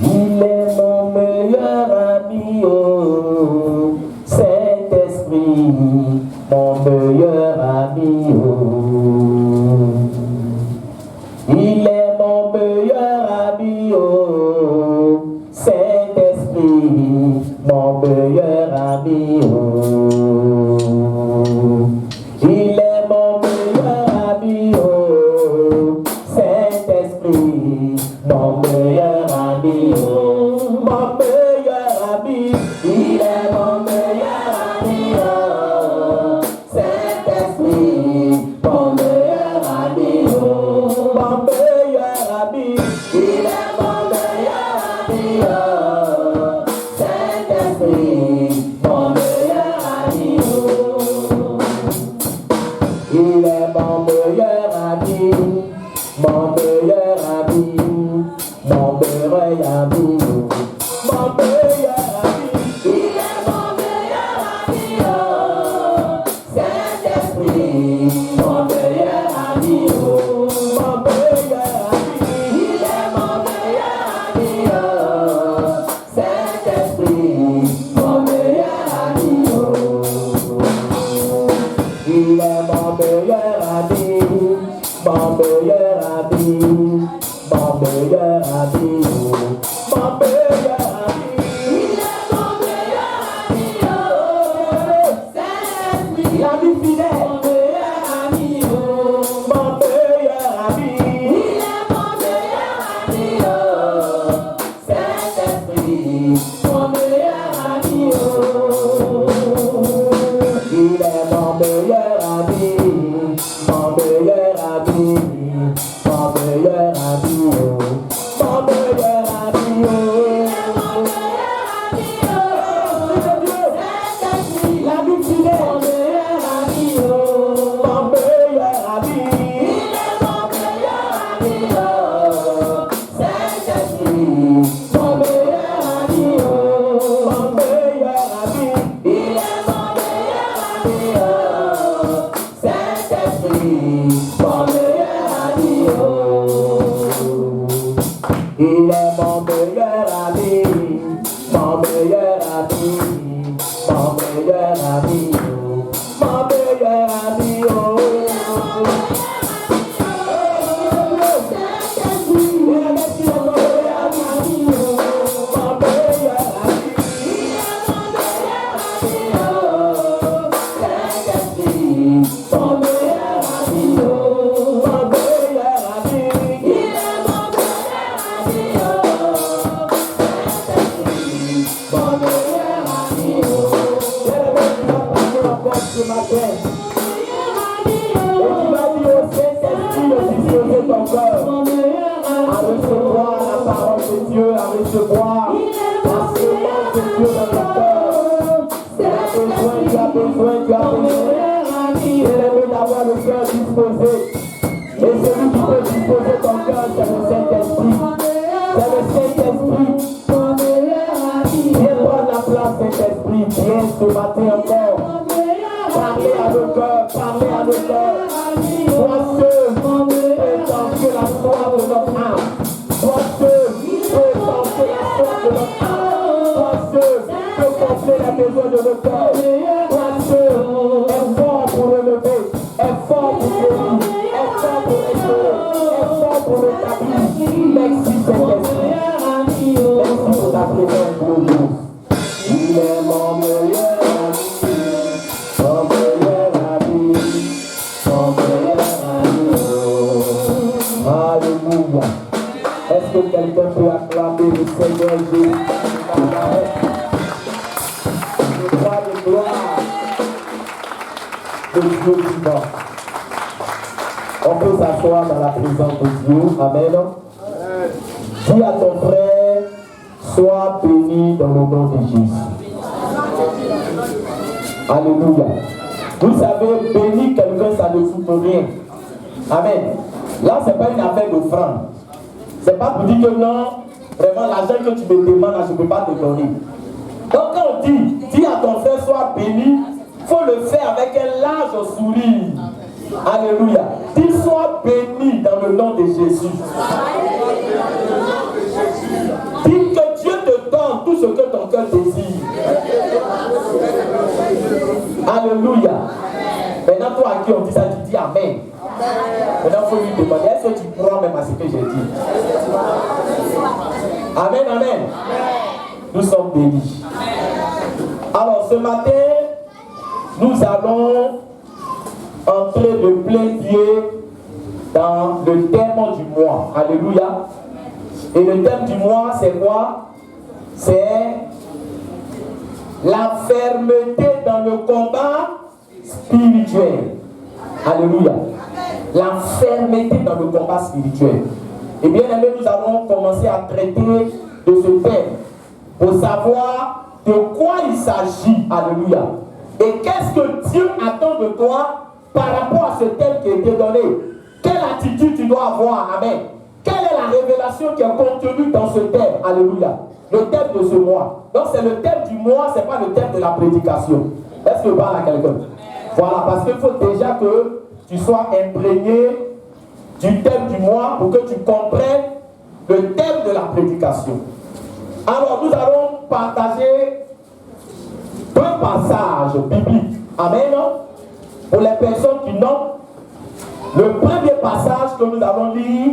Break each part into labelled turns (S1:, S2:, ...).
S1: Il est mon meilleur ami, oh, Saint-Esprit, mon meilleur ami, oh. Il est mon meilleur ami, oh, Saint-Esprit, mon meilleur ami, oh. Il est mon meilleur ami, oh, Saint-Esprit, mon meilleur ami, oh, mon meilleur ami. Il est mon meilleur ami, oh, Saint-Esprit, mon meilleur ami, oh, mon meilleur ami. Il est mon meilleur ami, oh, Saint-Esprit, mon meilleur ami, oh. Il est mon meilleur ami, mon meilleur ami, mon meilleur ami, mon meilleur ami. Il est mon meilleur ami, oh, Saint-Esprit, mon meilleur ami, oh, mon meilleur ami. Il est mon meilleur ami, oh, Saint-Esprit, mon meilleur ami, oh. Il est mon meilleur ami, mon meilleur ami, mon meilleur ami, mon meilleur ami. Il est mon meilleur ami, oh, Saint-Esprit, l'ami fidèle, mon meilleur ami, oh, mon meilleur ami. Il est mon meilleur ami, oh, Saint-Esprit, mon meilleur ami, oh. Il est mon meilleur ami, mon meilleur ami, mon meilleur ami, oh, mon meilleur ami, oh. L'ami fidèle, mon meilleur ami, oh, mon meilleur ami. Il est mon meilleur ami, oh, Saint-Esprit, mon meilleur ami, oh, mon meilleur ami. Il est mon meilleur ami, oh, Saint-Esprit, mon meilleur ami, oh. Il est mon meilleur ami, mon meilleur ami, mon meilleur ami, oh, mon meilleur ami, oh. On peut s'asseoir dans la présence de Dieu. Amen. Dis à ton frère, sois béni dans le nom de Jésus. Alléluia. Vous savez, bénir quelqu'un, ça ne coûte rien. Amen. Là, ce n'est pas une affaire d'offrande. Ce n'est pas pour dire que non, vraiment, l'argent que tu me demandes, je ne peux pas te donner. Donc, quand on dit, dis à ton frère, sois béni, il faut le faire avec un large sourire. Alléluia. Qu'il soit béni dans le nom de Jésus. Dis cœur désire. Alléluia. Maintenant, toi à qui on dit ça, tu dis Amen. Maintenant, il faut lui demander, est-ce que tu crois même à ce que j'ai dit? Amen, amen. Nous sommes bénis. Alors, ce matin, nous allons entrer de plein pied dans le thème du mois. Alléluia. Et le thème du mois, c'est quoi? C'est la fermeté dans le combat spirituel. Alléluia. La fermeté dans le combat spirituel. Et bien aimé, nous allons commencer à traiter de ce thème pour savoir de quoi il s'agit. Alléluia. Et qu'est-ce que Dieu attend de toi par rapport à ce thème qui a été donné? Quelle attitude tu dois avoir? Amen. Quelle est la révélation qui est contenue dans ce thème? Alléluia. Le thème de ce mois. Donc c'est le thème du mois, ce n'est pas le thème de la prédication. Est-ce que je parle à quelqu'un? Voilà, parce qu'il faut déjà que tu sois imprégné du thème du mois pour que tu comprennes le thème de la prédication. Alors nous allons partager deux passages bibliques. Amen. Pour les personnes qui n'ont, le premier passage que nous allons lire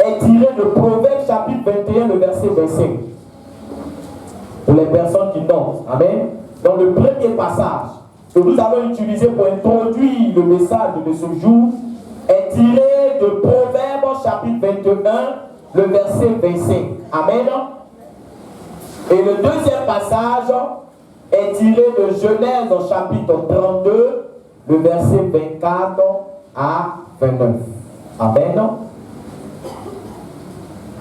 S1: est tiré de Proverbes chapitre 21, le verset 25. Pour les personnes qui n'ont. Amen. Dans le premier passage que nous allons utiliser pour introduire le message de ce jour est tiré de Proverbes chapitre 21, le verset 25. Amen. Et le deuxième passage est tiré de Genèse au chapitre 32, le verset 24 à 29. Amen.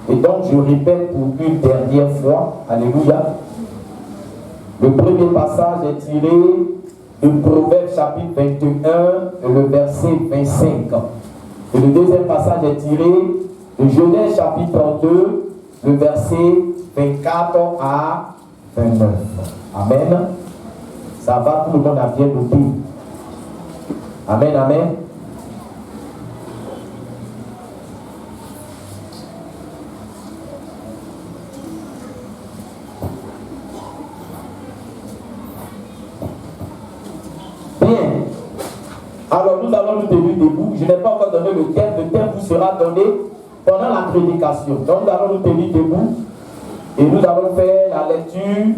S1: Et donc je répète pour une dernière fois. Alléluia. Le premier passage est tiré de Proverbes chapitre 21, le verset 25. Et le deuxième passage est tiré de Genèse chapitre 32, le verset 24 à 29. Amen. Ça va, tout le monde a bien noté. Amen, amen. Bien. Alors nous allons nous tenir debout. Je n'ai pas encore donné le thème. Le thème vous sera donné pendant la prédication. Donc nous allons nous tenir debout et nous allons faire la lecture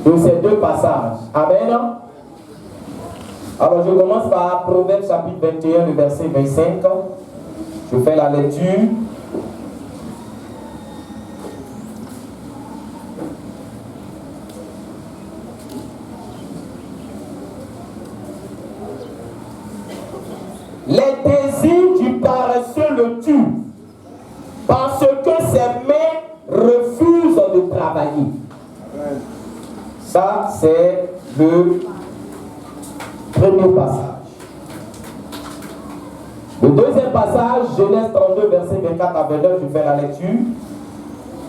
S1: de ces deux passages. Amen. Alors je commence par Proverbes chapitre 21, le verset 25. Je fais la lecture. Les désirs du paresseux le tuent, parce que ses mains refusent de travailler. Ça, c'est le premier passage. Le deuxième passage, Genèse 32, verset 24 à 29, je fais la lecture.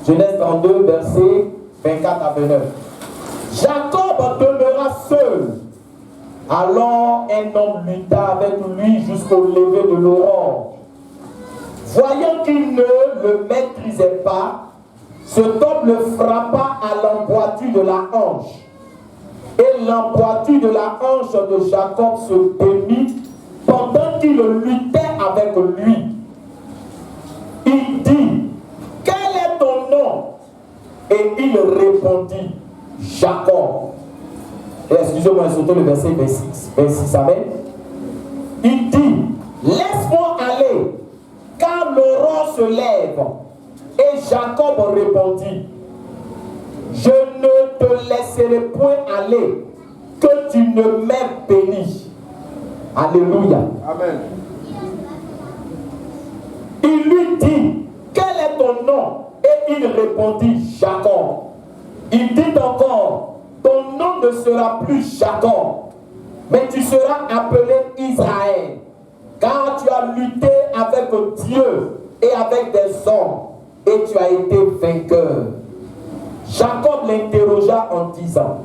S1: Genèse 32, verset 24 à 29. Jacob demeura seul. Alors un homme lutta avec lui jusqu'au lever de l'aurore. Voyant qu'il ne le maîtrisait pas, cet homme le frappa à l'emboîture de la hanche. Et l'emboîture de la hanche de Jacob se démit pendant qu'il luttait avec lui. Il dit, quel est ton nom? Et il répondit, Jacob. Et excusez-moi, surtout le verset 26, amen. Il dit, laisse-moi aller, car l'aurore se lève. Et Jacob répondit, je ne te laisserai point aller, que tu ne m'aies béni. Alléluia. Amen. Il lui dit, quel est ton nom? Et il répondit, Jacob. Il dit encore, ton nom ne sera plus Jacob, mais tu seras appelé Israël, car tu as lutté avec Dieu et avec des hommes, et tu as été vainqueur. Jacob l'interrogea en disant,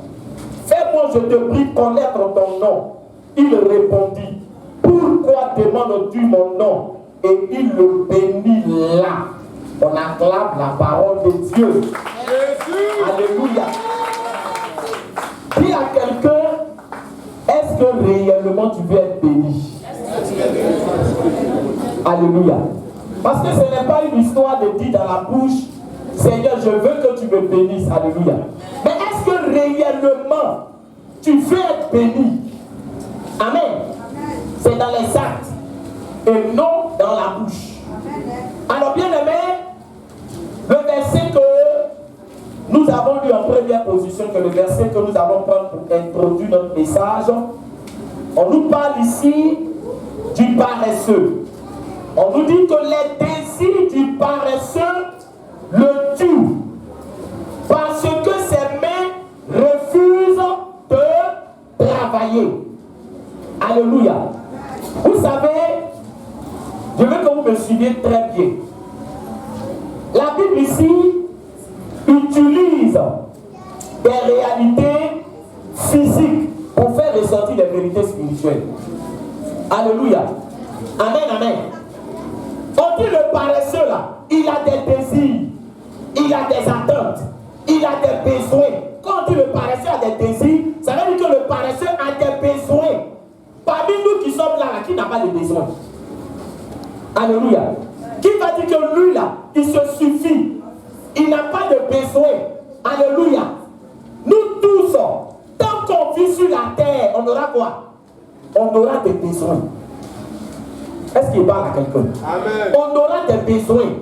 S1: fais-moi, je te prie, connaître ton nom. Il répondit, pourquoi demandes-tu mon nom? Et il le bénit là. On acclame la parole de Dieu. Jésus. Alléluia. Dis à quelqu'un, est-ce que réellement tu veux être béni? Alléluia. Parce que ce n'est pas une histoire de dire dans la bouche, Seigneur, je veux que tu me bénisses. Alléluia. Mais est-ce que réellement tu veux être béni? Amen. C'est dans les actes et non dans la bouche. Alors bien aimé, le verset que nous avons lu en première position, que le verset que nous allons prendre pour introduire notre message, on nous parle ici du paresseux. On nous dit que les désirs du paresseux le tuent parce que ses mains refusent de travailler. Alléluia. Vous savez, je veux que vous me suiviez très bien. La Bible ici utilise des réalités physiques pour faire ressortir des vérités spirituelles. Alléluia. Amen, amen. On dit le paresseux là, il a des désirs, il a des attentes, il a des besoins. Quand on dit le paresseux a des désirs, ça veut dire que le paresseux a des besoins. Parmi nous qui sommes là, qui n'a pas de besoins? Alléluia. Qui va dire que lui là, il se suffit, il n'a pas de besoin? Alléluia. Nous tous, tant qu'on vit sur la terre, on aura quoi? On aura des besoins. Est-ce qu'il parle à quelqu'un? On aura des besoins.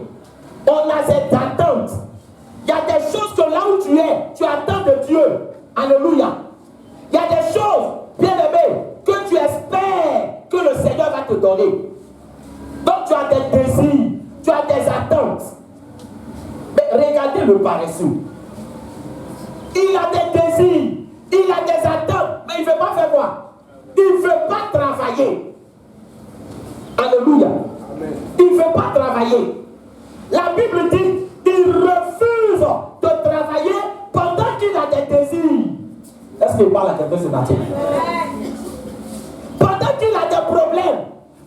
S1: On a cette attente. Il y a des choses que là où tu es, tu attends de Dieu. Alléluia. Il y a des choses, bien aimé, que tu espères que le Seigneur va te donner. Donc tu as des désirs, tu as des attentes. Mais regardez le paresseux. Il a des désirs, il a des attentes, mais il ne veut pas faire quoi? Il ne veut pas travailler. Alléluia. Amen. Il ne veut pas travailler. La Bible dit qu'il refuse de travailler pendant qu'il a des désirs. Est-ce qu'il parle à quelqu'un ce matin? Pendant qu'il a des problèmes,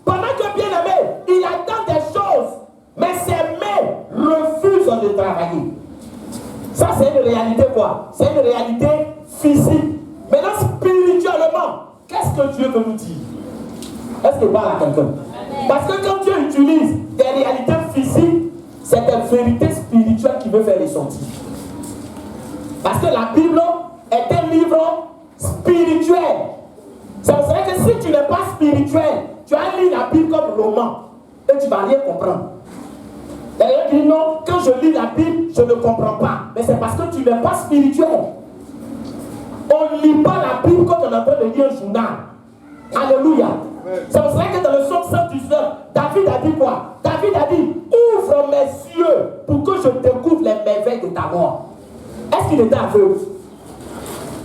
S1: pendant que bien aimé, il attend des choses, mais ses mains refusent de travailler. Ça, c'est une réalité quoi? C'est une réalité physique. Maintenant, spirituellement, qu'est-ce que Dieu veut nous dire? Est-ce qu'il parle à quelqu'un? Parce que quand Dieu utilise des réalités physiques, c'est des vérités spirituelles qu'il veut faire ressortir. Parce que la Bible est un livre spirituel. C'est vrai que si tu n'es pas spirituel, tu as lu la Bible comme roman et tu ne vas rien comprendre. Il y a quelqu'un qui dit non, quand je lis la Bible, je ne comprends pas. Mais c'est parce que tu n'es pas spirituel. On ne lit pas la Bible quand on est en train de lire un journal. Alléluia. C'est pour ça que dans le psaume 119, David a dit quoi? David a dit, ouvre mes yeux pour que je découvre les merveilles de ta mort. Est-ce qu'il était aveugle?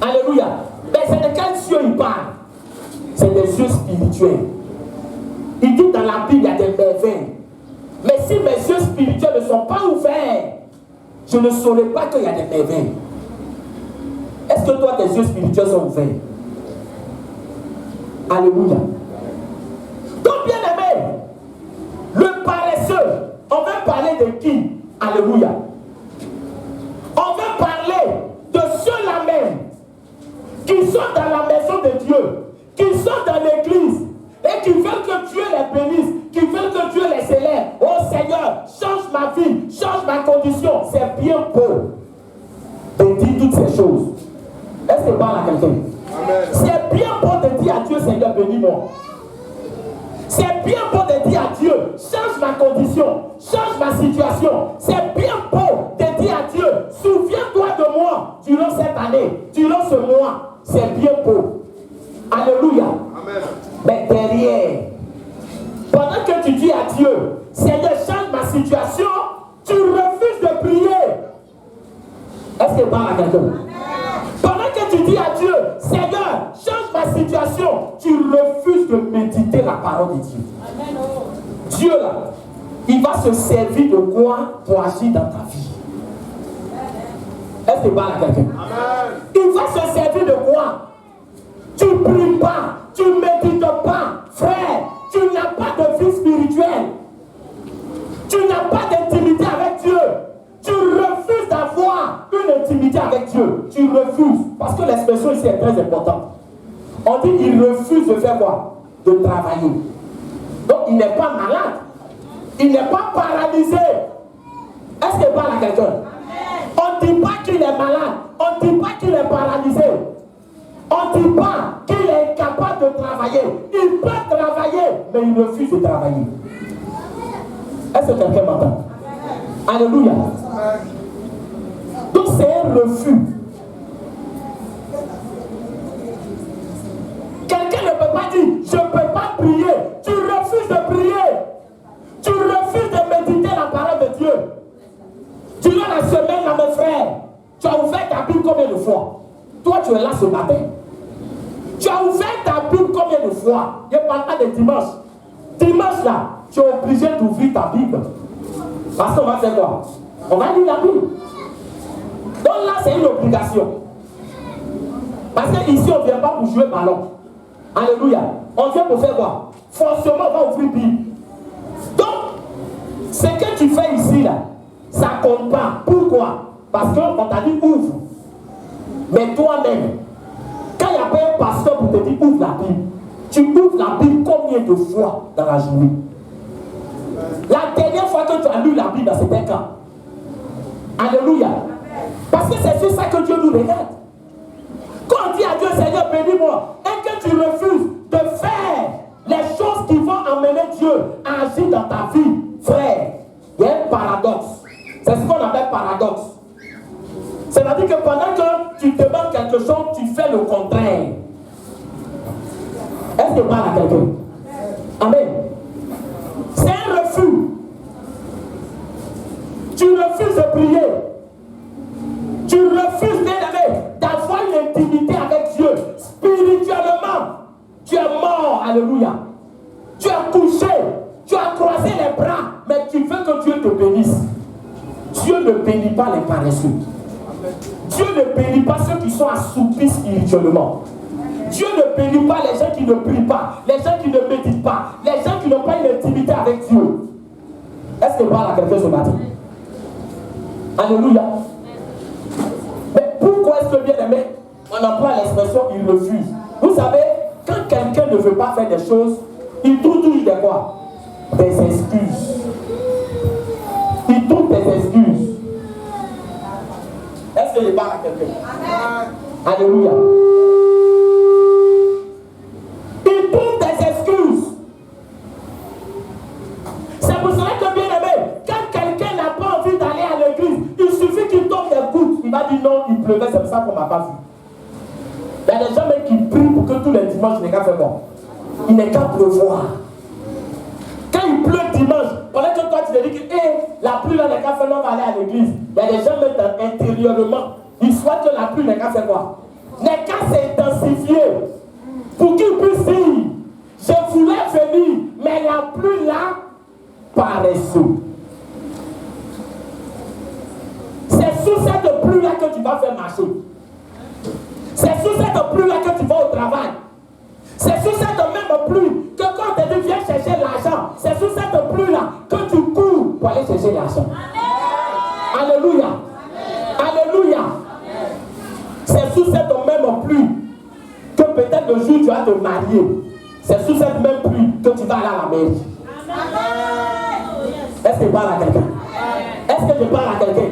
S1: Alléluia. Mais c'est de quels yeux il parle? C'est des yeux spirituels. Il dit dans la Bible, il y a des merveilles. Mais si mes yeux spirituels ne sont pas ouverts, je ne saurais pas qu'il y a des merveilles. Est-ce que toi, tes yeux spirituels sont ouverts? Alléluia. Donc, bien aimé, le paresseux, on veut parler de qui? Alléluia. On veut parler de ceux-là même qui sont dans la maison de Dieu, qui sont dans l'église et qui veulent que Dieu les bénisse, qui veulent que Dieu les élève. Oh Seigneur, change ma vie, change ma condition. C'est bien beau de dire toutes ces choses. Est-ce que parle à quelqu'un? C'est bien beau de dire à Dieu, Seigneur, bénis-moi. C'est bien beau de dire à Dieu, change ma condition, change ma situation. C'est bien beau de dire à Dieu, souviens-toi de moi durant cette année, durant ce mois. C'est bien beau. Alléluia. Amen. Mais derrière, pendant que tu dis à Dieu, Seigneur, change ma situation, tu refuses de prier. Est-ce qu'il parle à quelqu'un? Pendant que tu dis à Dieu, Seigneur, change ma situation, tu refuses de méditer la parole de Dieu. Dieu là, il va se servir de quoi pour agir dans ta vie? Est-ce qu'il parle à quelqu'un? Il va se servir de quoi? Tu ne pries pas, tu ne médites pas, frère, tu n'as pas de vie spirituelle. Tu n'as pas d'intimité avec Dieu. Tu refuses d'avoir une l'intimité avec Dieu, tu refuses, parce que l'expression ici est très importante. On dit qu'il refuse de faire quoi? De travailler. Donc il n'est pas malade. Il n'est pas paralysé. Est-ce qu'il parle à quelqu'un? On ne dit pas qu'il est malade. On ne dit pas qu'il est paralysé. On ne dit pas qu'il est incapable de travailler. Il peut travailler, mais il refuse de travailler. Est-ce que quelqu'un m'entend? Alléluia. Donc c'est un refus. Quelqu'un ne peut pas dire, je ne peux pas prier. Tu refuses de prier. Tu refuses de méditer la parole de Dieu. Durant la semaine, là, mes frères, tu as ouvert ta Bible combien de fois? Toi, tu es là ce matin. Tu as ouvert ta Bible combien de fois? Je ne parle pas de dimanche. Dimanche, là, tu es obligé d'ouvrir ta Bible. Parce qu'on va faire quoi? On va lire la Bible. Donc là, c'est une obligation. Parce qu'ici, on ne vient pas pour jouer ballon. Alléluia. On vient pour faire quoi? Forcément, on va ouvrir la Bible. Donc, ce que tu fais ici, là, ça ne compte pas. Pourquoi? Parce qu'on t'a dit ouvre. Mais toi-même, quand il n'y a pas un pasteur pour te dire ouvre la Bible, tu ouvres la Bible combien de fois dans la journée? La dernière fois que tu as lu la Bible, c'était quand? Alléluia. Parce que c'est sur ça que Dieu nous regarde. Quand on dit à Dieu, Seigneur, bénis-moi, et que tu refuses de faire les choses qui vont amener Dieu à agir dans ta vie, frère, il y a un paradoxe. C'est ce qu'on appelle paradoxe. C'est-à-dire que pendant que tu demandes quelque chose, tu fais le contraire. Est-ce que je parle à quelqu'un? Amen. C'est un refus. Tu refuses de prier. Tu refuses, bien-aimé, d'avoir une intimité avec Dieu. Spirituellement, tu es mort. Alléluia. Tu as couché. Tu as croisé les bras. Mais tu veux que Dieu te bénisse. Dieu ne bénit pas les paresseux. Dieu ne bénit pas ceux qui sont assoupis spirituellement. Dieu ne bénit pas les gens qui ne prient pas, les gens qui ne méditent pas, les gens qui n'ont pas une intimité avec Dieu. Est-ce que je parle à quelqu'un ce matin? Alléluia. Mais pourquoi est-ce que, bien aimé, on emploie l'expression il refuse? Vous savez, quand quelqu'un ne veut pas faire des choses, il trouve toujours des quoi? Des excuses. Il trouve des excuses. Est-ce que je parle à quelqu'un? Alléluia. Il trouve des excuses. C'est pour cela que, bien aimé, quand quelqu'un n'a pas envie d'aller à l'église, il suffit qu'il tombe des gouttes. Il va dire non, il pleuvait, c'est pour ça qu'on ne m'a pas vu. Il y a des gens même qui prient pour que tous les dimanches, il n'est qu'à faire bon. Il n'est qu'à pleuvoir. Quand il pleut dimanche, pendant que toi tu te dis que la pluie là n'est qu'à faire, on va aller à l'église. Il y a des gens même intérieurement, ils souhaitent que la pluie n'est qu'à faire quoi? N'est qu'à s'intensifier. Pour qu'ils puissent dire, je voulais venir, mais la pluie là, paresseux. C'est sous cette pluie là que tu vas faire marcher. C'est sous cette pluie là que tu vas au travail. C'est sous cette même pluie que quand tu dis viens chercher l'argent, c'est sous cette pluie là que tu cours pour aller chercher l'argent. Alléluia. Alléluia. C'est sous cette même pluie que peut-être le jour tu vas te marier. C'est sous cette même pluie que tu vas aller à la mairie. Est-ce que je parle à quelqu'un? Est-ce que je parle à quelqu'un?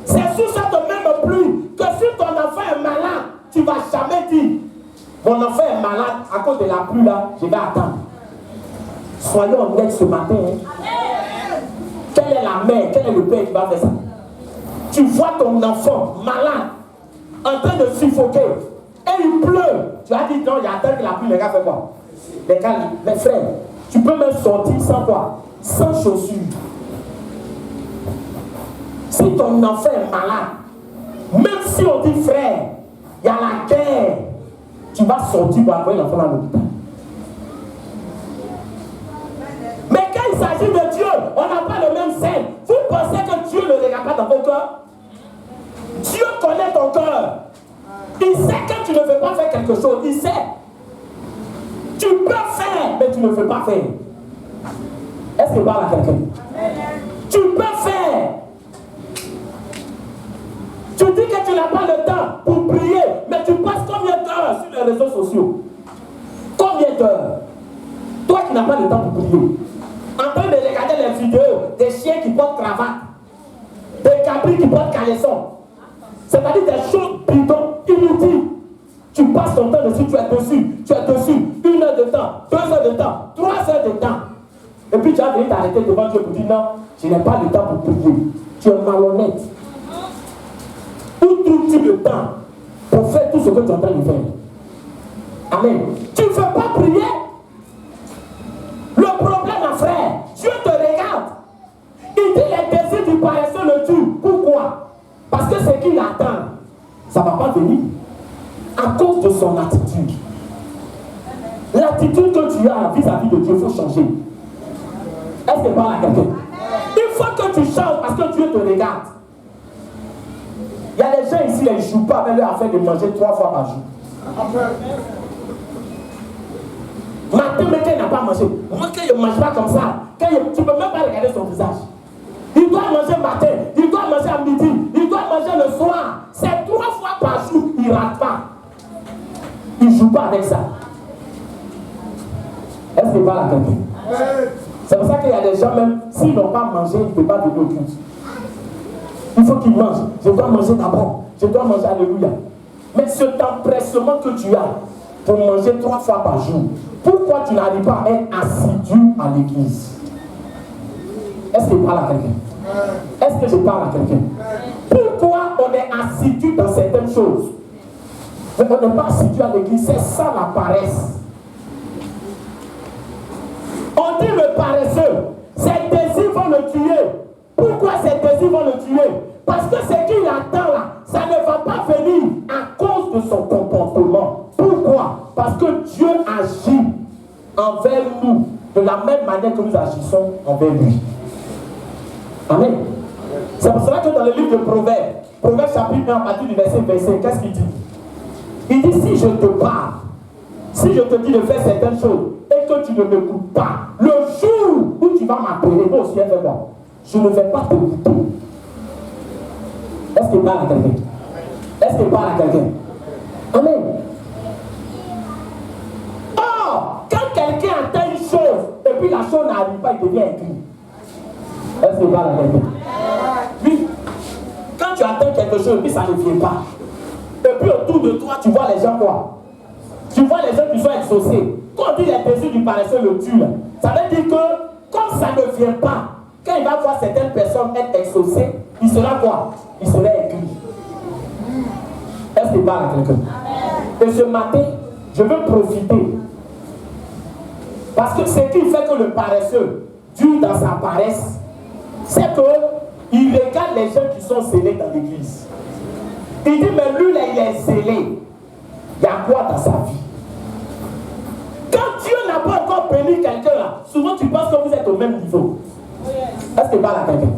S1: C'est sous cette même pluie que si ton enfant est malade, tu ne vas jamais dire mon enfant est malade à cause de la pluie là, je vais attendre. Soyons honnêtes ce matin. Hein. Quelle est la mère, quel est le père qui va faire ça? Tu vois ton enfant malade en train de suffoquer et il pleut. Tu as dit non, il y a attendre que la pluie, les gars, fais quoi? Les gars, mes frères, tu peux même sortir sans quoi? Sans chaussures. Si ton enfant est malade, même si on dit frère, il y a la guerre, tu vas sortir pour envoyer l'enfant à l'hôpital. Mais quand il s'agit de Dieu, on n'a pas le même scène. Vous pensez que Dieu ne regarde pas dans vos cœurs? Dieu connaît ton cœur. Il sait que tu ne veux pas faire quelque chose. Il sait. Tu peux faire, mais tu ne veux pas faire. Est-ce que je parle à quelqu'un? Tu peux faire. Tu dis que de temps pour prier, mais tu passes combien d'heures sur les réseaux sociaux? Combien d'heures? Toi qui n'as pas le temps pour prier, en train de regarder les vidéos des chiens qui portent cravate, des cabris qui portent caleçon, c'est-à-dire des choses bidons, inutiles. Tu passes ton temps dessus, tu es dessus, 1 heure de temps, 2 heures de temps, 3 heures de temps. Et puis tu as venu t'arrêter devant Dieu pour dire non, je n'ai pas le temps pour prier. Tu es malhonnête. Où trouves-tu le temps pour faire tout ce que tu es en train de faire? Amen. Tu ne veux pas prier? Le problème, mon frère, Dieu te regarde. Il dit les désirs du paresseux le tuent. Pourquoi? Parce que ce qu'il attend, ça ne va pas venir. À cause de son attitude. L'attitude que tu as vis-à-vis de Dieu, il faut changer. Est-ce que parle à quelqu'un? Il faut que tu changes parce que Dieu te regarde. Il y a des gens ici, ils ne jouent pas avec leur affaire de manger 3 fois par jour. Matin, mais quand il n'a pas mangé, moi quand il ne mange pas comme ça, tu ne peux même pas regarder son visage. Il doit manger matin, il doit manger à midi, il doit manger le soir. C'est 3 fois par jour, il ne rate pas. Il ne joue pas avec ça. Est-ce qu'il parle à quelqu'un? C'est pour ça qu'il y a des gens, même s'ils n'ont pas mangé, ils ne peuvent pas venir au culte. Il faut qu'ils mangent. Je dois manger d'abord. Je dois manger, alléluia. Mais cet empressement que tu as pour manger 3 fois par jour, pourquoi tu n'arrives pas à être assidu à l'église? Est-ce que je parle à quelqu'un? Est-ce que je parle à quelqu'un? Pourquoi on est assidu dans certaines choses? Mais on n'est pas assidu à l'église, c'est ça la paresse. On dit le paresseux, ses désirs vont le tuer. Pourquoi ses désirs vont le tuer? Parce que ce qu'il attend là, ça ne va pas venir à cause de son comportement. Pourquoi? Parce que Dieu agit envers nous de la même manière que nous agissons envers lui. Amen. C'est pour cela que dans le livre de Proverbes, Proverbes chapitre 1 à partir du verset 25, qu'est-ce qu'il dit? Il dit, si je te parle, si je te dis de faire certaines choses et que tu ne m'écoutes pas, le jour où tu vas m'appeler, moi aussi, fais-moi, je ne vais pas t'écouter. Est-ce qu'il parle à quelqu'un? Est-ce qu'il parle à quelqu'un? Amen. Or, quand quelqu'un attend une chose et puis la chose n'arrive pas, il devient inquiet. Est-ce qu'il parle à quelqu'un? Oui. Quand tu attends quelque chose et puis ça ne vient pas, et puis autour de toi, tu vois les gens quoi? Tu vois les gens qui sont exaucés. Quand on dit les désirs du paresseux le tuent, ça veut dire que comme ça ne vient pas, quand il va voir certaines personnes être exaucées, il sera quoi? Il sera écrit. Est-ce qu'il parle à quelqu'un? Et ce matin, je veux profiter. Parce que ce qui fait que le paresseux dure dans sa paresse, c'est qu'il regarde les gens qui sont scellés dans l'église. Il dit, mais lui, là, il est scellé. Il y a quoi dans sa vie? Quand Dieu n'a pas encore béni quelqu'un là, souvent tu penses que vous êtes au même niveau. Est-ce que parle à quelqu'un?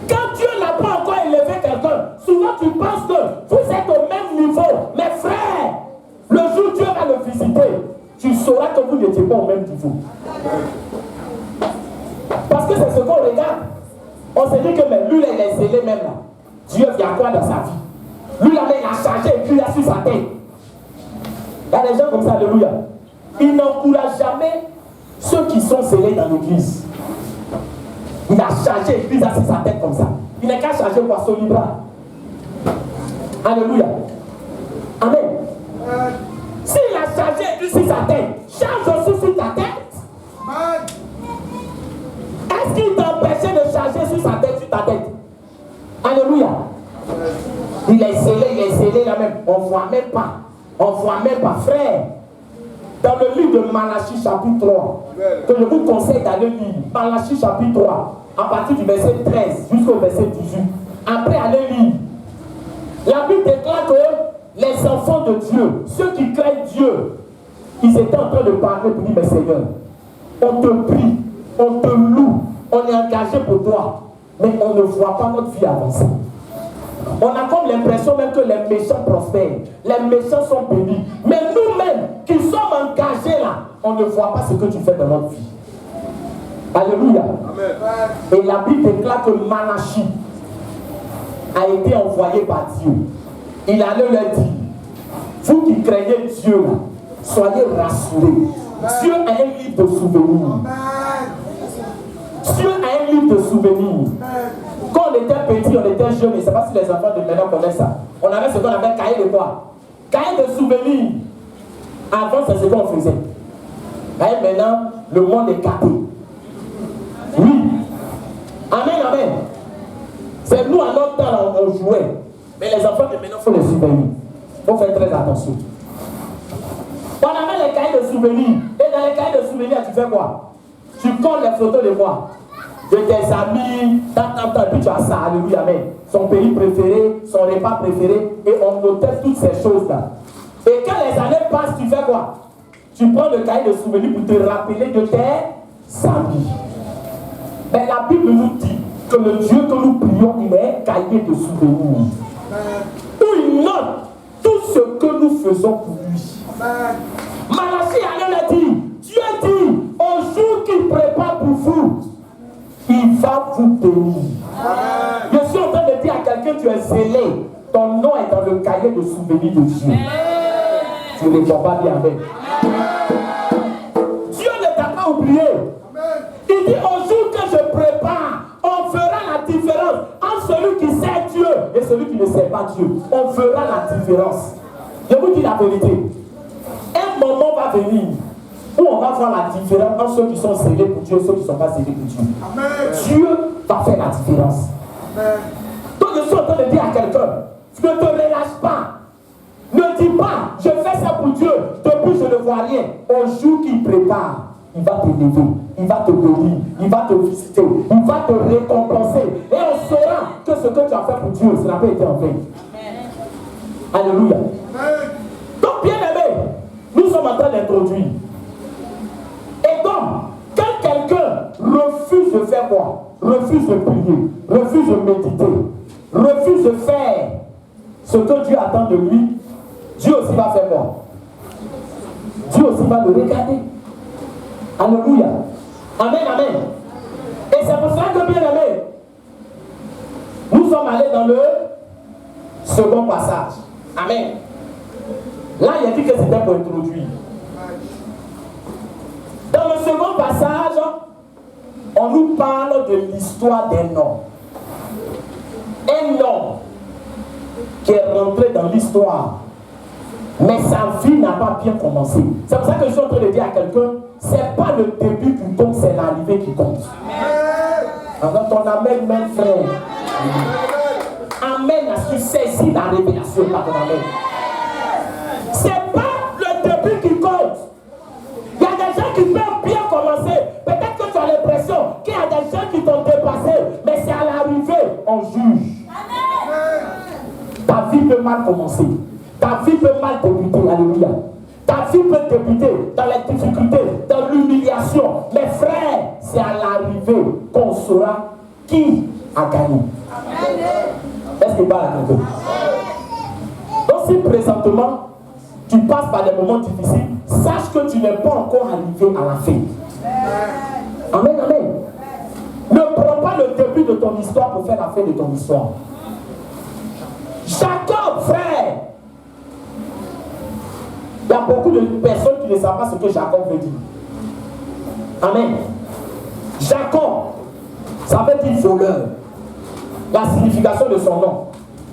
S1: Quand Dieu n'a pas encore élevé quelqu'un, souvent tu penses que vous êtes au même niveau. Mais frère, le jour où Dieu va le visiter, tu sauras que vous n'étiez pas au même niveau. Parce que c'est ce qu'on regarde. On se dit que mais lui, là, il est zélé même là. Dieu vient quoi dans sa vie? Lui, là, il a chargé et puis il a sur sa tête. Il y a des gens comme ça, alléluia. Il n'encourage jamais ceux qui sont zélés dans l'église. Il a chargé et puis il a sur sa tête comme ça. Il n'est qu'à charger poisson libre. Alléluia. Amen. S'il a chargé et puis sur sa tête, charge aussi sur ta tête. Est-ce qu'il t'empêchait de charger sur sa tête, sur ta tête? Alléluia. Il est scellé là même. On ne voit même pas. On ne voit même pas. Frère, dans le livre de Malachie chapitre 3, que je vous conseille d'aller lire, Malachie chapitre 3, à partir du verset 13 jusqu'au verset 18. Après, allez lire. La Bible déclare que les enfants de Dieu, ceux qui craignent Dieu, ils étaient en train de parler pour dire, mais Seigneur, on te prie, on te loue, on est engagé pour toi, mais on ne voit pas notre vie avancer. On a comme l'impression même que les méchants prospèrent, les méchants sont bénis. Mais nous-mêmes qui sommes engagés là, on ne voit pas ce que tu fais dans notre vie. Alléluia. Amen. Et la Bible déclare que Malachie a été envoyé par Dieu il allait leur dire, vous qui craignez Dieu, là, soyez rassurés. Dieu a un livre de souvenirs. Dieu a un livre de souvenirs. Quand on était petit, on était jeune, je ne sais pas si les enfants de maintenant connaissent ça. On avait ce qu'on appelle cahier de quoi? Cahier de souvenirs. Avant, c'est ce qu'on faisait. Et maintenant, le monde est capé. Oui. Amen, amen. C'est nous, à notre temps, on jouait. Mais les enfants de maintenant, il faut les surveiller. Il faut faire très attention. On avait les cahiers de souvenirs. Et dans les cahiers de souvenirs, tu fais quoi? Tu colles les photos de quoi? De tes amis, et puis tu as ça, alléluia, amen. Son pays préféré, son repas préféré, et on notait toutes ces choses-là. Et quand les années passent, tu fais quoi? Tu prends le cahier de souvenirs pour te rappeler de tes amis. Mais la Bible nous dit que le Dieu que nous prions, il est un cahier de souvenirs. Où il note tout ce que nous faisons pour lui. Malachie a dit, Dieu dit, au jour qu'il prépare pour vous, il va vous bénir. Je suis en train de dire à quelqu'un, tu es zélé. Ton nom est dans le cahier de souvenirs de Dieu. Tu ne réponds pas bien avec. Dieu ne t'a pas oublié. Il dit, au jour que je prépare, on fera la différence entre celui qui sait Dieu et celui qui ne sait pas Dieu. On fera la différence. Je vous dis la vérité. Un moment va venir où on va voir la différence entre ceux qui sont zélés pour Dieu et ceux qui ne sont pas zélés pour Dieu. Amen. Dieu va faire la différence. Amen. Donc je suis en train de dire à quelqu'un, ne te relâche pas. Ne dis pas, je fais ça pour Dieu, depuis je ne vois rien. Au jour qu'il prépare, il va te lever, il va te bénir, il va te visiter, il va te récompenser. Et on saura que ce que tu as fait pour Dieu, ça n'a pas été en vain. Alléluia. Donc bien aimé, nous sommes en train d'introduire. Et donc, quand quelqu'un refuse de faire quoi? Refuse de prier, refuse de méditer, refuse de faire ce que Dieu attend de lui, Dieu aussi va faire quoi? Dieu aussi va le regarder. Alléluia. Amen, amen. Et c'est pour ça que bien aimé, nous sommes allés dans le second passage. Amen. Là, il a dit que c'était pour introduire. Dans le second passage, on nous parle de l'histoire d'un homme. Un homme qui est rentré dans l'histoire, mais sa vie n'a pas bien commencé. C'est pour ça que je suis en train de dire à quelqu'un, c'est pas le début qui compte, c'est l'arrivée qui compte. Alors ton amen, même frère. Amen, à ce que tu saisis la révélation par ton amen. C'est pas le début qui compte. Il y a des gens qui peuvent bien commencer. Peut-être que tu as l'impression qu'il y a des gens qui t'ont dépassé, mais c'est à l'arrivée, on juge. Ta vie peut mal commencer. Ta vie peut mal débuter. Alléluia. Ta vie peut débuter dans les difficultés, dans l'humiliation. Mais frère, c'est à l'arrivée qu'on saura qui a gagné. Est-ce que tu parles à quelqu'un? Donc si présentement, tu passes par des moments difficiles, sache que tu n'es pas encore arrivé à la fin. Amen, amen. Ne prends pas le début de ton histoire pour faire la fin de ton histoire. Jacob, frère. Il y a beaucoup de personnes qui ne savent pas ce que Jacob veut dire. Amen. Jacob, ça veut dire voleur. La signification de son nom.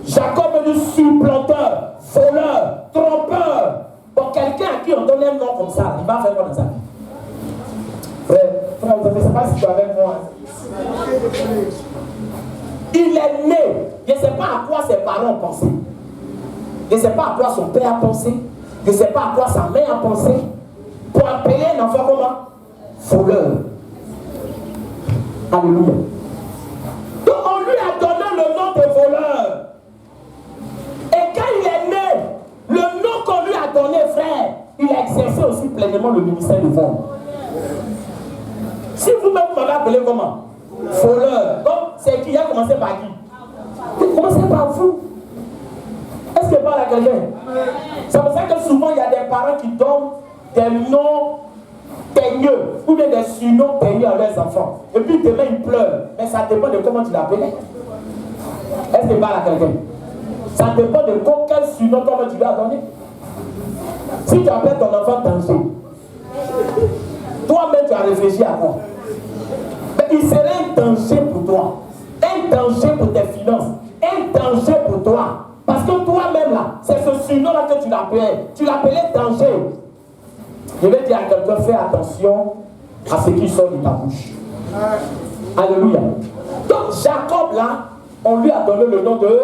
S1: Jacob veut dire supplanteur, voleur, trompeur. Pour quelqu'un à qui on donne un nom comme ça, il va faire quoi dans sa vie? Frère, je ne sais pas si tu es avec moi. Il est né. Je ne sais pas à quoi ses parents ont pensé. Je ne sais pas à quoi son père a pensé. Je ne sais pas à quoi sa mère a pensé. Pour appeler un enfant comment? Voleur. Alléluia. Donc on lui a donné le nom de voleur. Et quand il est né, le nom qu'on lui a donné, frère, il a exercé aussi pleinement le ministère de vol. Si vous-même m'avez appelé comment? Voleur. Donc c'est qui a commencé par qui? Il a commencé par vous. Est-ce que parle à quelqu'un? C'est pour ça que souvent il y a des parents qui donnent des noms teigneux ou bien des surnoms teigneux à leurs enfants. Et puis demain ils pleurent. Mais ça dépend de comment tu l'appelles. Est-ce que parle à quelqu'un? Ça dépend de quel surnom comme tu lui as donné? Si tu appelles ton enfant danger, toi-même tu as réfléchi à quoi? Mais il serait un danger pour toi, un danger pour tes finances, un danger pour toi. Parce que toi-même là, c'est ce surnom-là que tu l'appelais. Tu l'appelais danger. Je vais dire à quelqu'un, fais attention à ce qui sort de ta bouche. Alléluia. Donc Jacob là, on lui a donné le nom de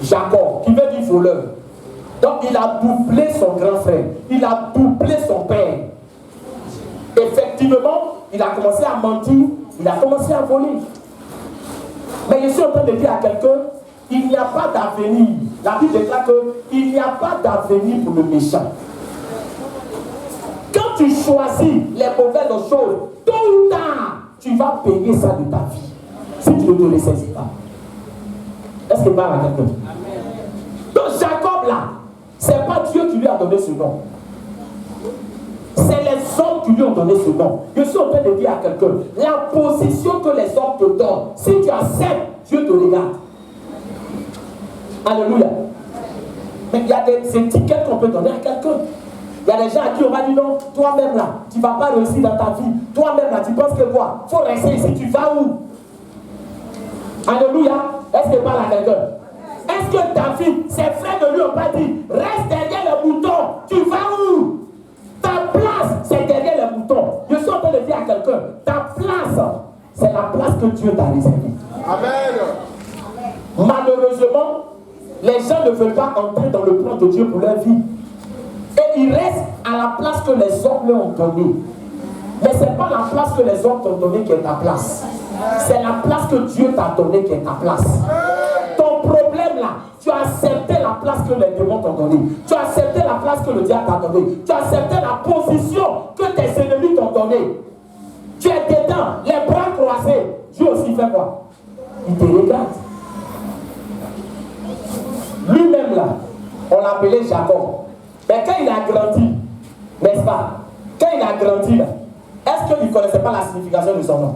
S1: Jacob, qui veut dire voleur. Donc il a doublé son grand frère, il a doublé son père. Effectivement, il a commencé à mentir, il a commencé à voler. Mais je suis en train de dire à quelqu'un, il n'y a pas d'avenir. La Bible déclare qu'il n'y a pas d'avenir pour le méchant. Quand tu choisis les mauvaises choses, tôt ou tard, tu vas payer ça de ta vie. Si tu ne te le saisis pas. Est-ce que parle à quelqu'un? Donc Jacob là, c'est pas Dieu qui lui a donné ce nom. C'est les hommes qui lui ont donné ce nom. Je suis en train de dire à quelqu'un, la position que les hommes te donnent, si tu acceptes, Dieu te regarde. Alléluia. Mais il y a des étiquettes qu'on peut donner à quelqu'un. Il y a des gens à qui on va dire non, toi-même là, tu ne vas pas réussir dans ta vie. Toi-même là, tu penses que quoi? Il faut rester ici, tu vas où? Alléluia. Est-ce que parle à quelqu'un? Est-ce que David, ses frères de lui ont pas dit, reste derrière le mouton, tu vas où? Ta place, c'est derrière les moutons. Je suis en train de dire à quelqu'un, ta place, c'est la place que Dieu t'a réservée. Amen. Malheureusement, les gens ne veulent pas entrer dans le plan de Dieu pour leur vie. Et ils restent à la place que les hommes leur ont donnée. Mais ce n'est pas la place que les hommes t'ont donnée qui est ta place. C'est la place que Dieu t'a donnée qui est ta place. Ton problème là, tu as accepté la place que les démons t'ont donnée. Tu as accepté la place que le diable t'a donnée. Tu as accepté la position que tes ennemis t'ont donnée. Tu es dedans, les bras croisés. Dieu aussi fait quoi? Il te regarde. Lui-même là, on l'appelait Jacob. Mais quand il a grandi, n'est-ce pas? Quand il a grandi là, est-ce qu'il ne connaissait pas la signification de son nom?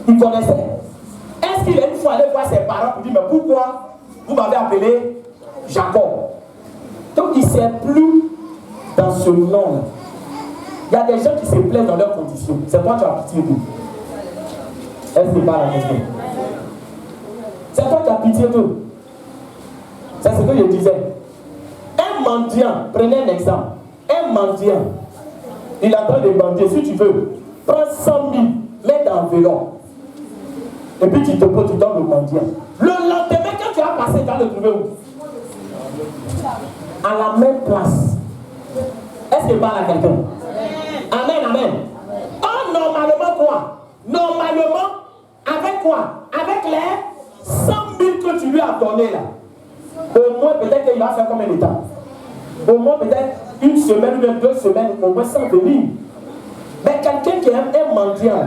S1: Il connaissait. Est-ce qu'il est une fois allé voir ses parents pour dire, mais pourquoi vous m'avez appelé Jacob? Donc il ne sait plus dans ce nom-là. Il y a des gens qui se plaisent dans leurs conditions. C'est toi qui as pitié d'eux. Est-ce que pas la question? C'est toi qui as pitié d'eux. C'est ce que je disais. Un mendiant, prenez un exemple. Un mendiant, il est en train de mendier. Si tu veux, prends 100 000, mets dans l'enveloppe. Et puis tu te poses, tu donnes le mendiant. Le lendemain, quand tu vas passer, tu vas le trouver où? À la même place. Est-ce qu'il parle à quelqu'un? Amen, amen. Oh, normalement quoi? Normalement, avec quoi? Avec les 100 000 que tu lui as donné là. Au moins, peut-être qu'il va faire combien de temps? Au moins, peut-être une semaine ou même 2 semaines, au moins sans venir. Mais quelqu'un qui aime un mendiant,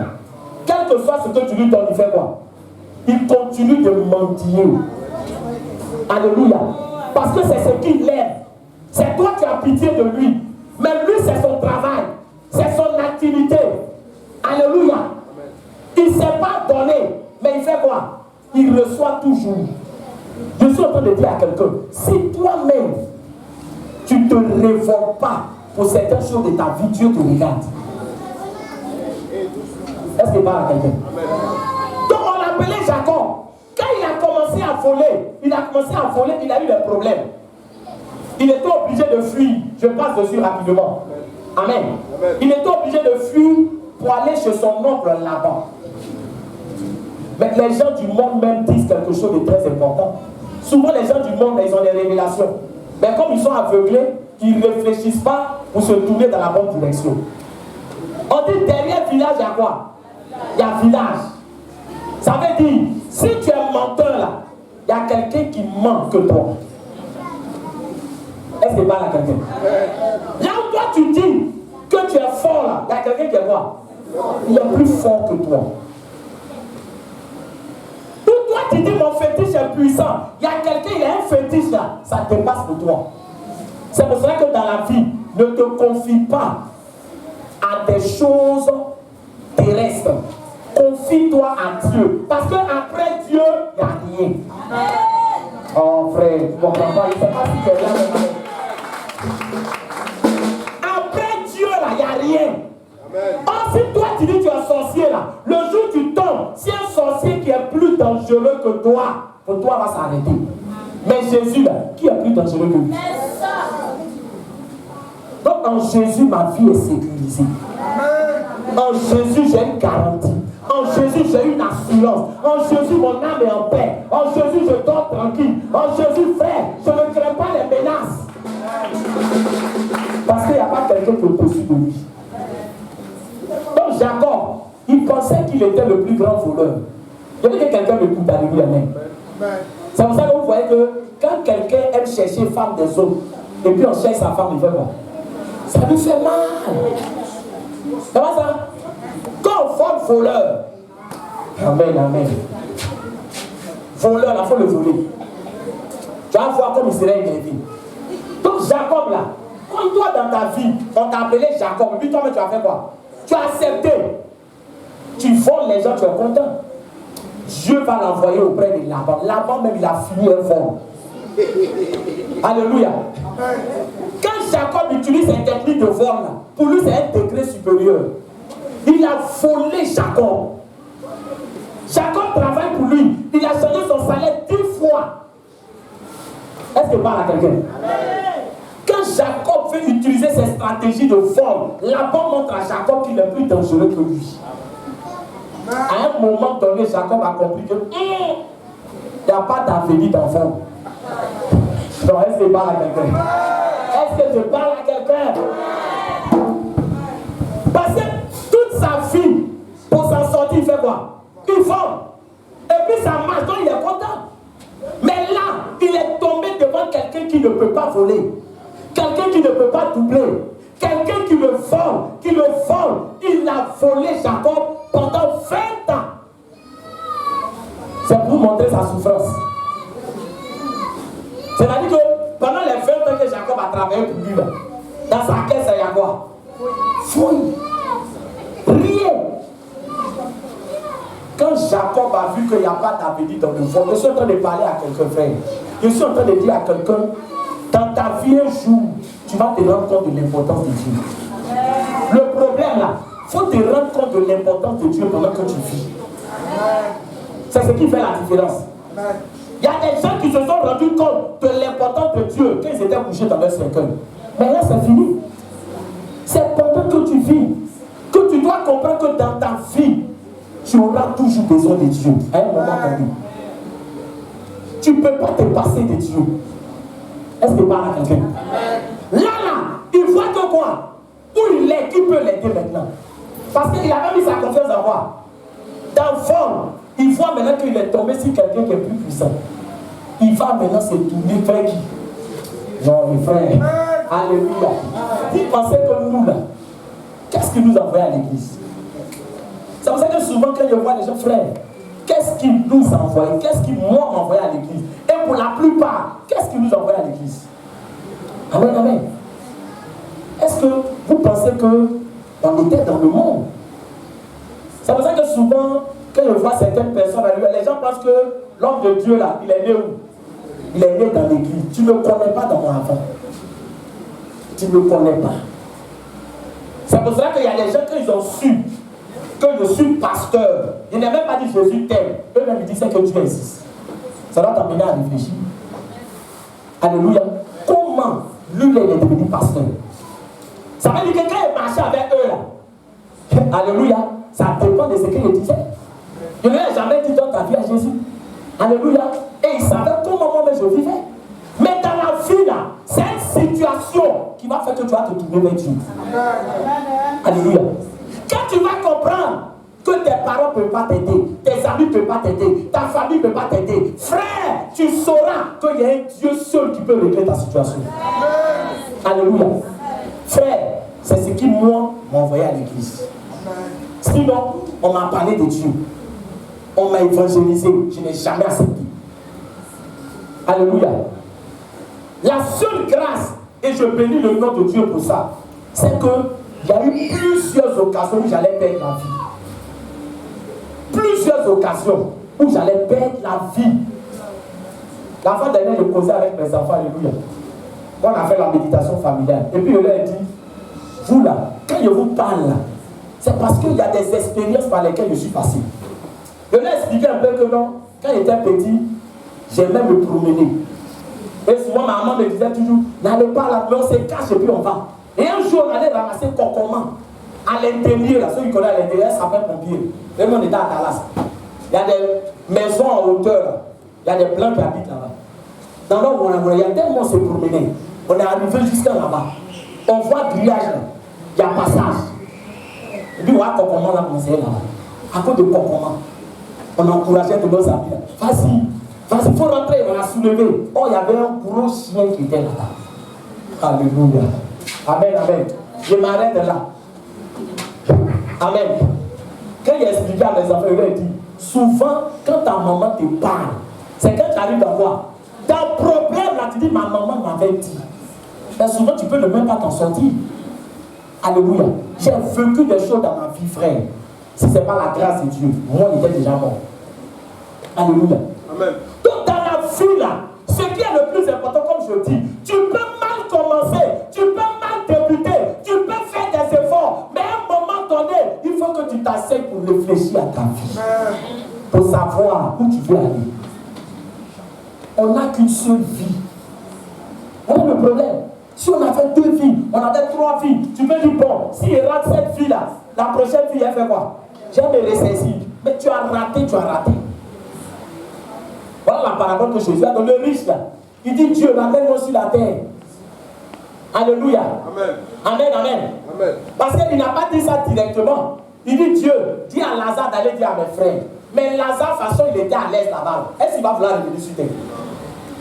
S1: quel que soit ce que tu lui donnes, il fait quoi? Il continue de mendier. Alléluia. Parce que c'est ce qu'il aime. C'est toi qui as pitié de lui. Mais lui, c'est son travail. C'est son activité. Alléluia. Il ne s'est pas donné. Mais il fait quoi? Il reçoit toujours. Je suis en train de dire à quelqu'un, si toi-même, tu ne te révoltes pas pour certaines choses de ta vie, Dieu te regarde. Est-ce qu'il parle à quelqu'un? Donc on l'appelait Jacob. Quand il a commencé à voler, il a eu des problèmes. Il était obligé de fuir. Je passe dessus rapidement. Amen. Il était obligé de fuir pour aller chez son oncle là-bas. Mais les gens du monde même disent quelque chose de très important. Souvent les gens du monde, ils ont des révélations. Mais comme ils sont aveuglés, ils ne réfléchissent pas pour se tourner dans la bonne direction. On dit derrière village, il y a quoi? Il y a village. Ça veut dire, si tu es menteur là, il y a quelqu'un qui ment que toi. Est-ce que parle à quelqu'un? Là où toi tu dis que tu es fort là, il y a quelqu'un qui est quoi? Il est plus fort que toi. Ou toi tu dis mon fétiche est puissant, il y a quelqu'un, il a un fétiche là, ça dépasse pour toi. C'est pour cela que dans la vie, ne te confie pas à des choses terrestres. Confie-toi à Dieu. Parce qu'après Dieu, il n'y a rien. Oh frère, tu ne comprends pas, il ne sait pas si tu es là. Après Dieu, là, il n'y a rien. Or, si toi tu dis que tu es un sorcier là, le jour où tu tombes, si un sorcier qui est plus dangereux que toi, pour toi va s'arrêter. Mais Jésus là, qui est plus dangereux que lui? Donc en Jésus, ma vie est sécurisée. En Jésus, j'ai une garantie. En Jésus, j'ai une assurance. En Jésus, mon âme est en paix. En Jésus, je dors tranquille. En Jésus, frère, je ne crains pas les menaces. Parce qu'il n'y a pas quelqu'un qui est au-dessus de lui. Donc Jacob, il pensait qu'il était le plus grand voleur. Je veux que quelqu'un m'écoute, alléluia, amen. C'est pour ça que vous voyez que quand quelqu'un aime chercher femme des autres, et puis on cherche sa femme, il fait quoi? Ça lui fait mal. C'est pas ça? Quand on forme voleur, amen, amen. Voleur, il faut le voler. Tu vas voir comme il serait énervé. Donc Jacob là, quand toi dans ta vie, on t'a appelé Jacob, et puis toi tu as fait quoi? Tu as accepté. Tu voles les gens, tu es content. Dieu va l'envoyer auprès de Laban. Laban même il a fini un vol. Alléluia. Quand Jacob utilise cette technique de vol là, pour lui c'est un degré supérieur. Il a volé Jacob. Jacob travaille pour lui. Il a changé son salaire 10 fois. Est-ce que parle à quelqu'un? Quand Jacob veut utiliser ses stratégies de vol, Laban montre à Jacob qu'il est plus dangereux que lui. À un moment donné, Jacob a compris que il n'y a pas d'avenir d'enfant. Donc, est-ce que je parle à quelqu'un? Est-ce que je parle à quelqu'un? Parce que toute sa vie, pour s'en sortir, il fait quoi? Il forme. Et puis ça marche, donc il est content. Mais là, il est tombé devant quelqu'un qui ne peut pas voler. Quelqu'un qui ne peut pas doubler. Quelqu'un qui le vole, il a volé Jacob pendant 20 ans. C'est pour montrer sa souffrance. C'est-à-dire que pendant les 20 ans que Jacob a travaillé pour lui, dans sa caisse, il y a quoi? Fouille. Rien. Quand Jacob a vu qu'il n'y a pas d'avenir dans le fond, je suis en train de parler à quelqu'un, frère. Je suis en train de dire à quelqu'un, dans ta vie un jour, tu vas te rendre compte de l'importance de Dieu. Le problème là, il faut te rendre compte de l'importance de Dieu pendant que tu vis. C'est ce qui fait la différence. Il y a des gens qui se sont rendus compte de l'importance de Dieu quand ils étaient couchés dans leur cercueil. Mais là, c'est fini. C'est pendant que tu vis que tu dois comprendre que dans ta vie, tu auras toujours besoin de Dieu à un moment donné. Tu ne peux pas te passer de Dieu. Est-ce que parle à quelqu'un? Là, il voit que quoi? Où il est, qui peut l'aider maintenant? Parce qu'il a même mis sa confiance en moi. Dans le fond, il voit maintenant qu'il est tombé sur quelqu'un qui est plus puissant. Il va maintenant se tourner vers qui? Non, mes frères. Alléluia. Il pensait que nous là, qu'est-ce qui nous envoie à l'église? C'est pour ça que souvent quand je vois les gens, frères, qu'est-ce qui nous envoie? Qu'est-ce qui moi m'envoie à l'église? Et pour la plupart, qu'est-ce qui nous envoie à l'église? Amen, amen. Est-ce que vous pensez qu'on était dans le monde? C'est pour ça que souvent, quand je vois certaines personnes, les gens pensent que l'homme de Dieu là, il est né où? Il est né dans l'église. Tu ne connais pas dans mon enfant. Tu ne connais pas. C'est pour cela qu'il y a des gens, quand ils ont su que je suis pasteur, ils n'ont même pas dit Jésus t'aime. Eux-mêmes ils disent que Dieu existe. Ça doit t'amener à réfléchir. Alléluia. Comment lui il est devenu pasteur? Ça veut dire que quand il marchait avec eux là, alléluia, ça dépend de ce qu'il disait. Je ne lui ai jamais dit dans ta vie à Jésus. Alléluia. Et il savait comment moi je vivais. Mais dans la vie là, c'est une situation qui va faire que tu vas te tourner vers Dieu. Alléluia. Quand tu vas comprendre que tes parents ne peuvent pas t'aider, tes amis ne peuvent pas t'aider, ta famille ne peut pas t'aider, frère, tu sauras qu'il y a un Dieu seul qui peut régler ta situation. Alléluia. Frère, c'est ce qui moi m'a envoyé à l'église. Sinon, on m'a parlé de Dieu. On m'a évangélisé. Je n'ai jamais accepté. Alléluia. La seule grâce, et je bénis le nom de Dieu pour ça, c'est qu'il y a eu plusieurs occasions où j'allais perdre la vie. Plusieurs occasions où j'allais perdre la vie. La fois dernière, je causais avec mes enfants, alléluia. On a fait la méditation familiale. Et puis je leur ai dit, vous là, quand je vous parle là, c'est parce qu'il y a des expériences par lesquelles je suis passé. Je leur ai expliqué un peu que non, quand j'étais petit, j'aimais me promener. Et souvent ma maman me disait toujours, n'allez pas là, mais on se cache et puis on va. Et un jour, on allait ramasser Cocoman à l'intérieur, là, ceux qui connaissent à l'intérieur, ça fait pompier. Et nous, on était à Dallas. Il y a des maisons en hauteur, là. Il y a des blancs qui habitent là-bas. Dans l'ordre, il y a tellement se promener. On est arrivé jusqu'à là-bas. On voit grillage là. Il y a passage. Et puis, on voit Cocoman là, commencé là-bas. À cause de Cocoman, on encourageait tous nos amis. Vas-y, il faut rentrer, on a soulevé. Oh, il y avait un gros chien qui était là-bas. Alléluia. Amen, amen. Je m'arrête là. Amen. Quand il a expliqué à mes enfants, il leur a dit, souvent, quand ta maman te parle, c'est quand tu arrives à voir. Ton problème, là, tu dis, ma maman m'avait dit. Mais souvent, tu peux ne même pas t'en sortir. Alléluia. J'ai vécu des choses dans ma vie, frère. Si ce n'est pas la grâce de Dieu, moi, il était déjà mort. Alléluia. Amen. Donc, dans la vie, là, ce qui est le plus important, comme je dis, tu peux mal commencer, tu peux mal débuter, tu peux faire des efforts, mais à un moment donné, il faut que tu t'asseyes pour réfléchir à ta vie, pour savoir où tu veux aller. On n'a qu'une seule vie. Voilà le problème. Si on avait 2 vies, on avait 3 vies, tu peux dire, bon, s'il rate cette vie-là, la prochaine vie, elle fait quoi? J'ai me ressaisir. Mais tu as raté, tu as raté. Voilà la parabole que Jésus a donné, le riche là. Il dit, Dieu, ramène-moi sur la terre. Alléluia. Amen. Amen, amen. Amen. Parce qu'il n'a pas dit ça directement. Il dit, Dieu, dis à Lazare d'aller dire à mes frères. Mais Lazare, de toute façon, il était à l'aise là-bas. Est-ce qu'il va vouloir revenir sur terre?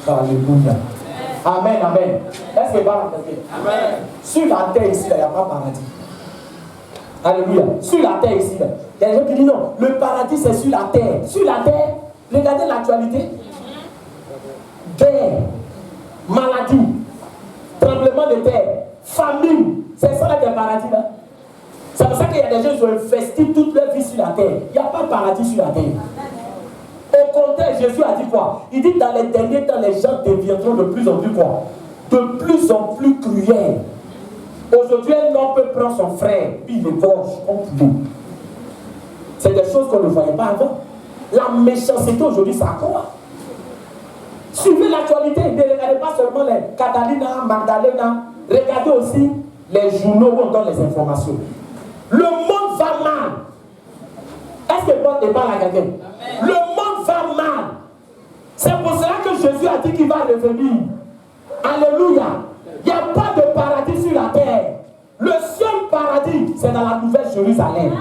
S1: Alléluia. Amen, amen. Est-ce qu'il va revenir? Amen. Sur la terre ici, il n'y a pas de paradis. Alléluia. Sur la terre ici, il y a des gens qui disent non, le paradis c'est sur la terre. Sur la terre, regardez l'actualité. Guerre, maladie, tremblement de terre, famine. C'est ça là qui est le paradis là. C'est pour ça qu'il y a des gens qui ont investi toute leur vie sur la terre. Il n'y a pas de paradis sur la terre. Au contraire, Jésus a dit quoi? Il dit dans les derniers temps, les gens deviendront de plus en plus quoi? De plus en plus cruels. Aujourd'hui, un homme peut prendre son frère, puis il l'égorge comme poulet. C'est des choses qu'on ne voyait pas avant. La méchanceté aujourd'hui, ça quoi? Suivez l'actualité, ne regardez pas seulement les Catalina, Magdalena, regardez aussi les journaux où on donne les informations. Le monde va mal. Est-ce que Paul n'est pas là, quelqu'un? Le monde va mal. C'est pour cela que Jésus a dit qu'il va revenir. Alléluia. Il n'y a pas de paradis sur la terre. Le seul paradis, c'est dans la nouvelle Jérusalem.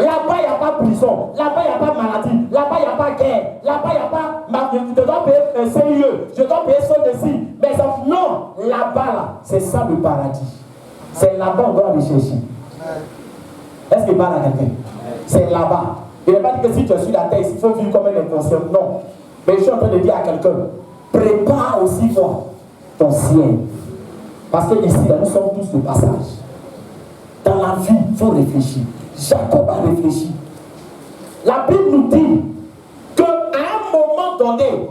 S1: Là-bas, il n'y a pas de prison. Là-bas, il n'y a pas de maladie. Là-bas, il n'y a pas de guerre. Là-bas, il n'y a pas... Je dois payer un CIE. Je dois payer ça dessus. Mais non, là-bas, là, c'est ça le paradis. C'est là-bas qu'on doit aller chercher. Est-ce qu'il parle à quelqu'un? C'est là-bas. Il n'est pas dit que si tu es sur la terre, il faut vivre comme un inconscient. Non. Mais je suis en train de dire à quelqu'un, prépare aussi quoi ton ciel. Parce que ici, là, nous sommes tous de passage. Dans la vie, il faut réfléchir. Jacob a réfléchi. La Bible nous dit qu'à un moment donné,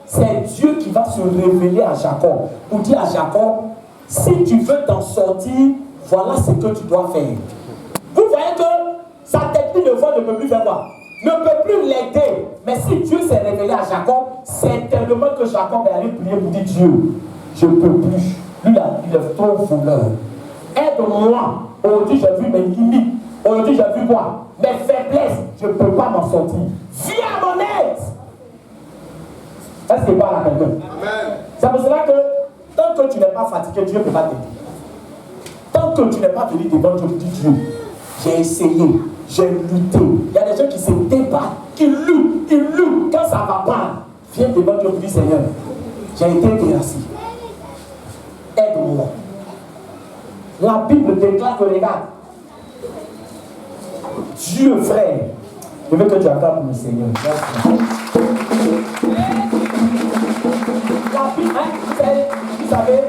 S1: c'est Dieu qui va se révéler à Jacob pour dire à Jacob, si tu veux t'en sortir, voilà ce que tu dois faire. Vous voyez que sa technique de foi ne peut plus faire quoi? Ne peut plus l'aider. Mais si Dieu s'est révélé à Jacob, c'est tellement que Jacob est allé prier pour dire, Dieu, je ne peux plus. Lui, là, il est trop voleur. Aide-moi. Aujourd'hui, j'ai vu mes limites. Aujourd'hui, j'ai vu quoi? Mes faiblesses. Je ne peux pas m'en sortir. Viens à mon aide. Est-ce qu'il parle à quelqu'un? C'est pour cela que tant que tu n'es pas fatigué, Dieu ne peut pas t'aider. Tant que tu n'es pas venu devant Dieu, dis Dieu, j'ai essayé, j'ai lutté. Il y a des gens qui se débattent, qui luttent. Quand ça ne va pas, viens devant Dieu et dis Seigneur, j'ai été terrassé. Aide-moi. La Bible déclare que regarde, Dieu, frère, je veux que tu acclames pour le Seigneur. La Bible, vous savez,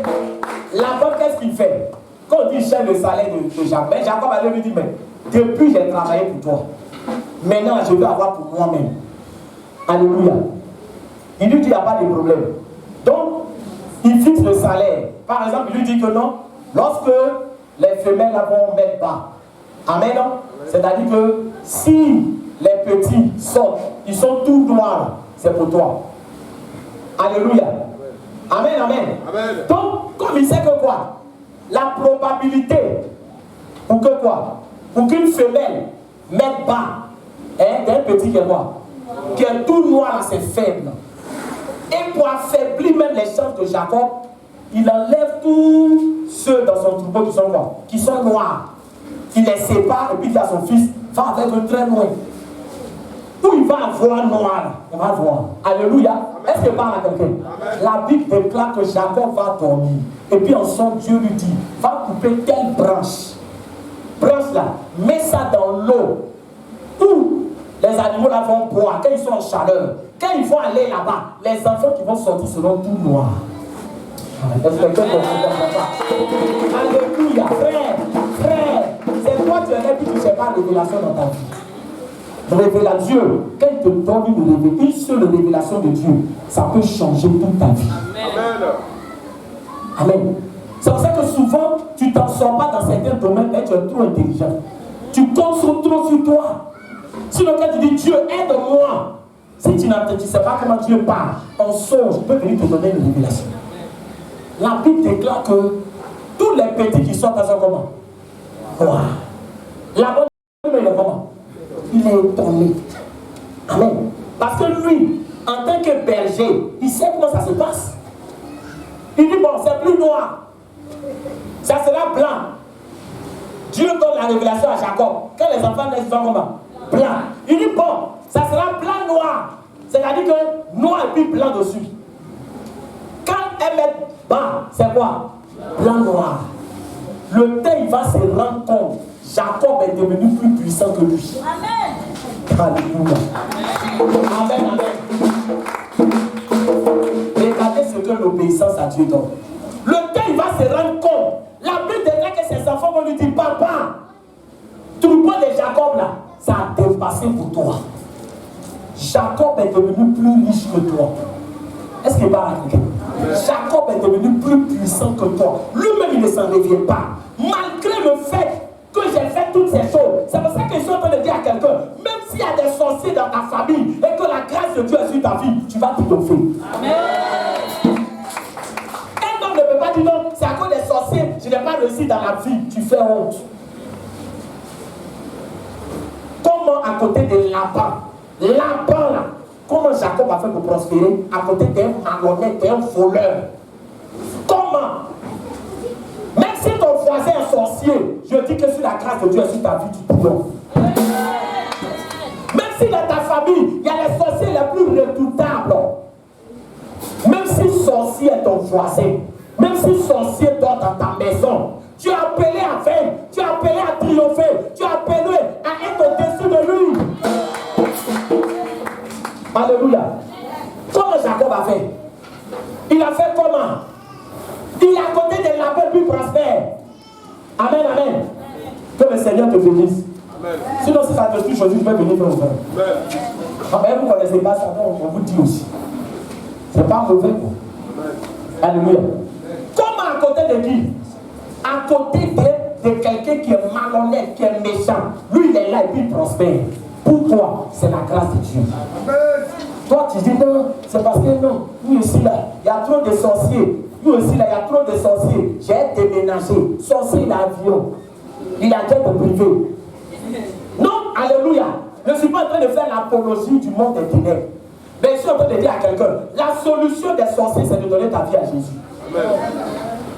S1: là-bas, qu'est-ce qu'il fait? Quand on dit cherche le salaire de Jacob, Jacob allait lui dire, mais depuis j'ai travaillé pour toi. Maintenant, je veux avoir pour moi-même. Alléluia. Il lui dit, il n'y a pas de problème. Donc, il fixe le salaire. Par exemple, il lui dit que non, lorsque les femelles vont mettre bas, amen, non? C'est-à-dire que si les petits sortent, ils sont tout noirs, c'est pour toi. Alléluia. Amen, amen. Amen. Donc, comme il sait que quoi? La probabilité pour que quoi? Pour qu'une femelle mette bas, d'un petit qui est quoi? Qui est tout noir, c'est faible. Et pour affaiblir même les chances de Jacob, il enlève tous ceux dans son troupeau qui sont quoi? Qui sont noirs. Il les sépare et puis il dit à son fils, va avec eux très loin. Où il va avoir noir, on va voir. Alléluia. Est-ce qu'il parle à quelqu'un? La Bible déclare que Jacob va dormir. Et puis en son Dieu lui dit, va couper telle branche. Branche là, mets ça dans l'eau. Où les animaux là vont boire, quand ils sont en chaleur. Quand ils vont aller là-bas, les enfants qui vont sortir seront tout noirs. Est-ce que quelqu'un comprend ça? Alléluia. Frère, c'est toi tu es puis tu ne sais pas la révélation dans ta vie. Révéla Dieu, quand il te donne une seule révélation de Dieu, ça peut changer toute ta vie. Amen. Amen. C'est pour ça que souvent, tu ne t'en sors pas dans certains domaines et tu es trop intelligent. Tu comptes trop sur toi. Sinon, quand tu dis Dieu, aide-moi, si tu ne sais pas comment Dieu parle, en songe, je peux venir te donner une révélation. La Bible déclare que tous les petits qui sortent à son comment? Wow. La bonne nouvelle est comment? Il est étonné. Amen. Parce que lui, en tant que berger, il sait comment ça se passe. Il dit, bon, c'est plus noir. Ça sera blanc. Dieu donne la révélation à Jacob. Quand les enfants naissent, ils sont comment? Blanc. Il dit, bon, ça sera blanc noir. C'est-à-dire que noir et puis blanc dessus. Quand elle met bas, c'est quoi? Blanc noir. Le temps, il va se rendre compte. Jacob est devenu plus puissant que lui. Amen. Alléluia. Amen, amen. Regardez ce que l'obéissance à Dieu donne. Le temps, il va se rendre compte. La Bible déclare que ses enfants vont lui dire, papa, troupeau de Jacob là, ça a dépassé pour toi. Jacob est devenu plus riche que toi. Est-ce qu'il parle à quelqu'un? Jacob est devenu plus puissant que toi. Lui-même, il ne s'en revient pas. Malgré le fait que j'ai fait toutes ces choses. C'est pour ça que je suis en train de dire à quelqu'un, même s'il y a des sorciers dans ta famille et que la grâce de Dieu est sur ta vie, tu vas triompher. Amen. Un homme ne peut pas dire non, c'est à cause des sorciers, je n'ai pas réussi dans la vie. Tu fais honte. Comment à côté de Laban là, comment Jacob a fait pour prospérer à côté d'un malhonnête, d'un voleur? Comment? Même si ton voisin est sorcier, je dis que sur la grâce de Dieu et sur ta vie, tu triomphes. Même si dans ta famille, il y a les sorciers les plus redoutables. Même si sorcier est ton voisin, même si sorcier dort dans ta maison, tu as appelé à vaincre, tu as appelé à triompher, tu as appelé à être au-dessus de lui. Alléluia. Comment Jacob a fait? Il a fait comment? Il est à côté de la paix plus prospère. Amen, amen. Que le Seigneur te bénisse. Amen. Sinon, si ça te touche aujourd'hui, tu peux venir faire. Amen. Vous ne connaissez pas ça, on vous dit aussi. C'est pas mauvais. Alléluia. Comment à côté de qui? À côté de quelqu'un qui est malhonnête, qui est méchant. Lui, il est là et puis il prospère. Pour toi, c'est la grâce de Dieu. Amen. Toi, tu dis non, c'est parce que non. Lui aussi, là, il y a trop de sorciers. Lui aussi, là, il y a trop de sorciers. J'ai déménagé. Sorcier l'avion. Il a jet privé. Non, alléluia. Je ne suis pas en train de faire l'apologie du monde des ténèbres. Mais je suis en train de dire à quelqu'un, la solution des sorciers, c'est de donner ta vie à Jésus. Amen.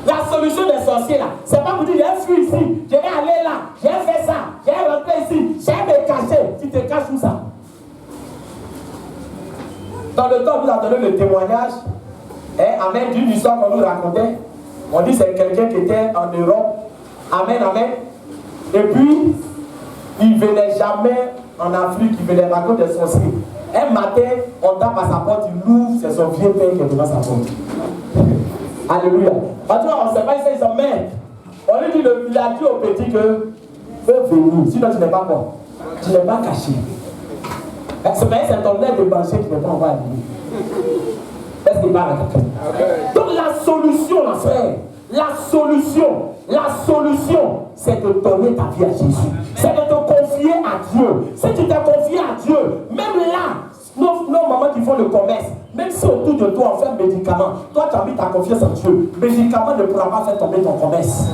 S1: La solution des sorciers, là, c'est pas pour dire, j'ai fui ici, je vais aller là, j'ai fait ça, j'ai rentré ici, j'ai me caché. Tu te caches où ça? Dans le temps, vous avez donné le témoignage, amen, d'une histoire qu'on nous racontait. On dit c'est quelqu'un qui était en Europe. Amen, amen. Et puis, il ne venait jamais en Afrique, il venait à cause des sorciers. Un matin, on tape à sa porte, il ouvre, c'est son vieux père qui est devant sa porte. Alléluia. Maintenant, on ne sait pas, ils sont maîtres. On lui dit, il a dit au petit que faut venir, sinon tu n'es pas bon. Tu n'es pas caché. C'est ton aide de bancher qui n'est pas envoyé. Est-ce qu'il parle à quelqu'un? Donc la solution, ma frère, la solution, c'est de donner ta vie à Jésus. C'est de te confier à Dieu. Si tu t'es confié à Dieu, même là, nos mamans qui font le commerce, même si autour de toi on fait un médicament, toi tu as mis ta confiance en Dieu, le médicament ne pourra pas faire tomber ton commerce.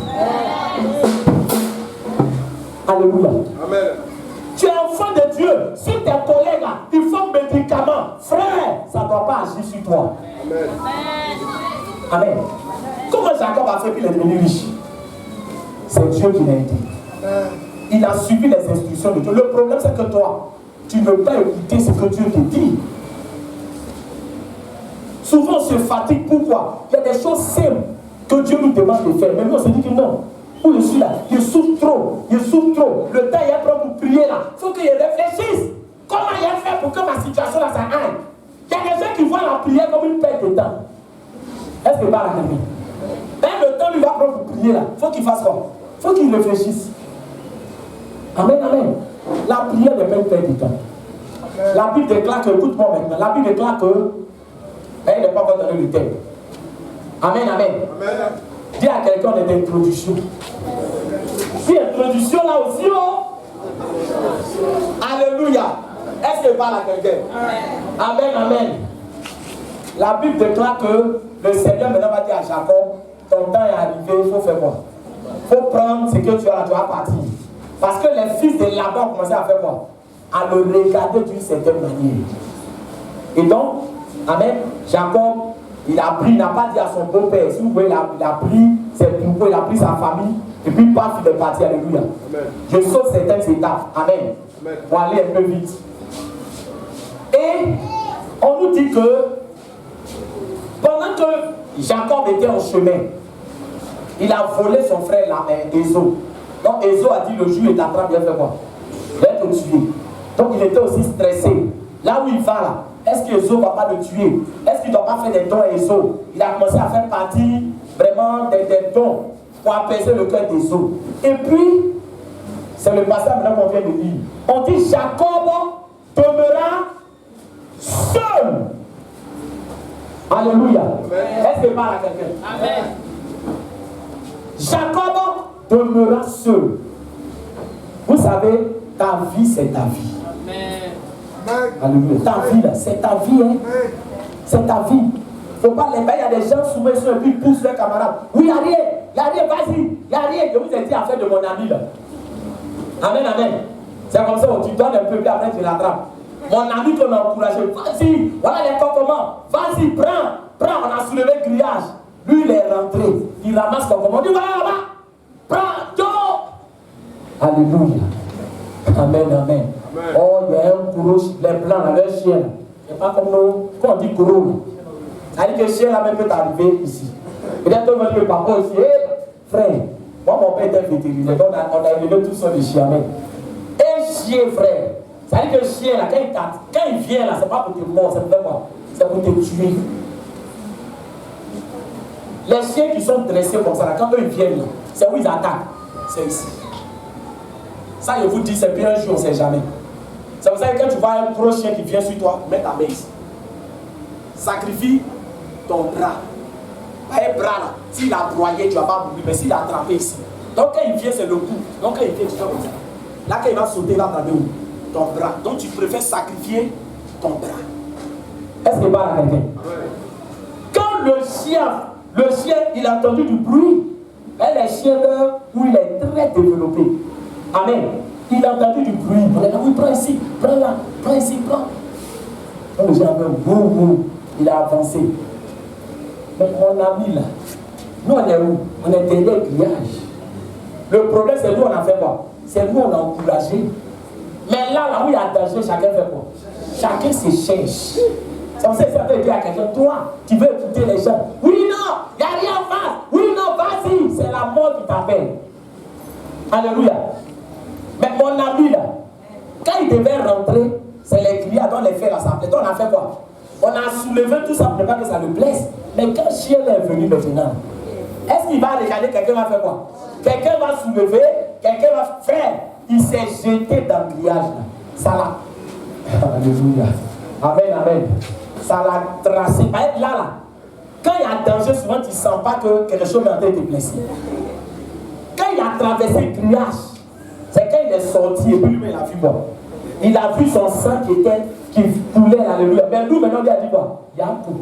S1: Alléluia. Amen. Tu es enfant de Dieu. Si tes collègues là, ils font médicament, frère, ça ne doit pas agir sur toi. Amen. Amen. Comment Jacob a fait qu'il est devenu riche? C'est Dieu qui l'a aidé. Il a suivi les instructions de Dieu. Le problème c'est que toi, tu ne peux pas écouter ce que Dieu te dit. Souvent on se fatigue. Pourquoi? Il y a des choses simples que Dieu nous demande de faire. Mais nous on se dit que non. Où je suis là, je souffre trop. Le temps est prêt pour prier là. Il faut que je réfléchisse. Comment il a fait pour que ma situation là ça aille? Il y a des gens qui voient la prière comme une perte de temps. Est-ce que pas la quelqu'un? Même le temps lui va prendre pour prier là. Il faut qu'il fasse quoi? Il faut qu'il réfléchisse. Amen, amen. La prière n'est pas une perte de temps. La Bible déclare que, écoute-moi maintenant, la Bible déclare que elle n'est pas encore donné le thème. Amen, amen. Amen. Dis à quelqu'un d'introduction. Si introduction là aussi, oh. Alléluia. Est-ce que parle à quelqu'un? Amen, amen. La Bible déclare que le Seigneur maintenant va dire à Jacob, ton temps est arrivé, il faut faire quoi? Il faut prendre ce que tu as là, tu vas partir. Parce que les fils de Laban ont commencé à faire quoi? À le regarder d'une certaine manière. Et donc, amen, Jacob, il a pris, il n'a pas dit à son beau-père, si vous voyez, il a pris ses troupeaux, il a pris sa famille, et puis paf, il est parti, alléluia. Amen. Je saute certaines étapes, amen, amen, pour aller un peu vite. Et on nous dit que pendant que Jacob était en chemin, il a volé son frère là, Ésaü. Donc Ésaü a dit, le jour il t'attrape, il va faire quoi? Il va te tuer. Donc il était aussi stressé. Là où il va là, est-ce qu'Ésaü ne va pas le tuer? Est-ce qu'il ne doit pas faire des dons à Ésaü? Il a commencé à faire partie vraiment des dons pour apaiser le cœur d'Ésaü. Et puis, c'est le passage maintenant qu'on vient de lire. On dit Jacob demeura seul. Alléluia. Est-ce qu'il parle à quelqu'un? Amen. Jacob demeura seul. Vous savez, ta vie, c'est ta vie. Amen. Alléluia. Ta vie, là, c'est ta vie. Hein? C'est ta vie. Il ne faut pas les mettre. Il y a des gens souvent et puis ils poussent leurs camarades. Oui, il n'y a rien, vas-y. Il n'y a rien. Je vous ai dit à faire de mon ami là. Amen, amen. C'est comme ça où tu donnes un peu, puis après tu l'attrapes. Mon ami qu'on a encouragé, vas-y, voilà les comportements, vas-y, prends, on a soulevé le grillage. Lui, il est rentré, il ramasse son comportement, on dit, voilà, prends, dos. Alléluia. Amen, amen. Oh, il y a un courroux, les blancs, là, les chiens. C'est pas comme nous, quand on dit courroux. Ça veut dire que le chien là même peut arriver ici. Peut-être qu'on va dire, papa aussi, hey, frère, moi mon père était vétérinaire, donc on a élevé tout ça de chien. Un chien, frère. Ça veut dire que le chien là, quand il vient là, c'est pas pour te mordre, c'est pour faire quoi? C'est pour te tuer. Les chiens qui sont dressés comme ça là, quand eux ils viennent là, c'est où ils attaquent. C'est ici. Ça je vous dis, c'est bien un jour, on ne sait jamais. C'est pour ça que quand tu vois un gros chien qui vient sur toi, mets ta main ici. Sacrifie ton bras. Pas un bras là. S'il a broyé, tu ne vas pas mourir, mais s'il a attrapé ici. Donc quand il vient, c'est le cou. Donc quand il vient, tu fais comme ça. Là quand il va sauter, il va attraper où? Ton bras. Donc tu préfères sacrifier ton bras. Est-ce qu'il parle à quelqu'un? Quand le chien, il a entendu du bruit, les chiens où il est très développé. Amen. Il a entendu du bruit. On a dit, oui, prends ici, prends là, prends ici, prends. Donc le chien a fait boum, il a avancé. Mais mon ami là, nous on est où? On est derrière le grillage. Le problème c'est nous on a fait quoi? C'est nous on a encouragé. Mais là où il y a danger, chacun fait quoi? Chacun se cherche. C'est pour ça que ça veut dire à quelqu'un, toi, tu veux écouter les gens. Oui, non, il n'y a rien à faire. Oui, non, vas-y, c'est la mort qui t'appelle. Alléluia. Mais mon ami là, quand il devait rentrer, c'est les clients dont les faits rassemblés. Donc on a fait quoi? On a soulevé tout ça pour pas que ça le blesse. Mais quand le chien est venu maintenant, est-ce qu'il va regarder, quelqu'un va faire quoi? Quelqu'un va soulever, quelqu'un va faire. Il s'est jeté dans le grillage là. Ça là. Alléluia. Amen, amen. ça l'a tracé. Là, quand il y a danger, souvent tu ne sens pas que quelque chose est en train de te blesser. Quand il a traversé le grillage, c'est quand il est sorti et puis lui, il a vu bon. Il a vu son sang qui coulait, alléluia. Mais nous, maintenant, il a dit quoi? Il y a un coup.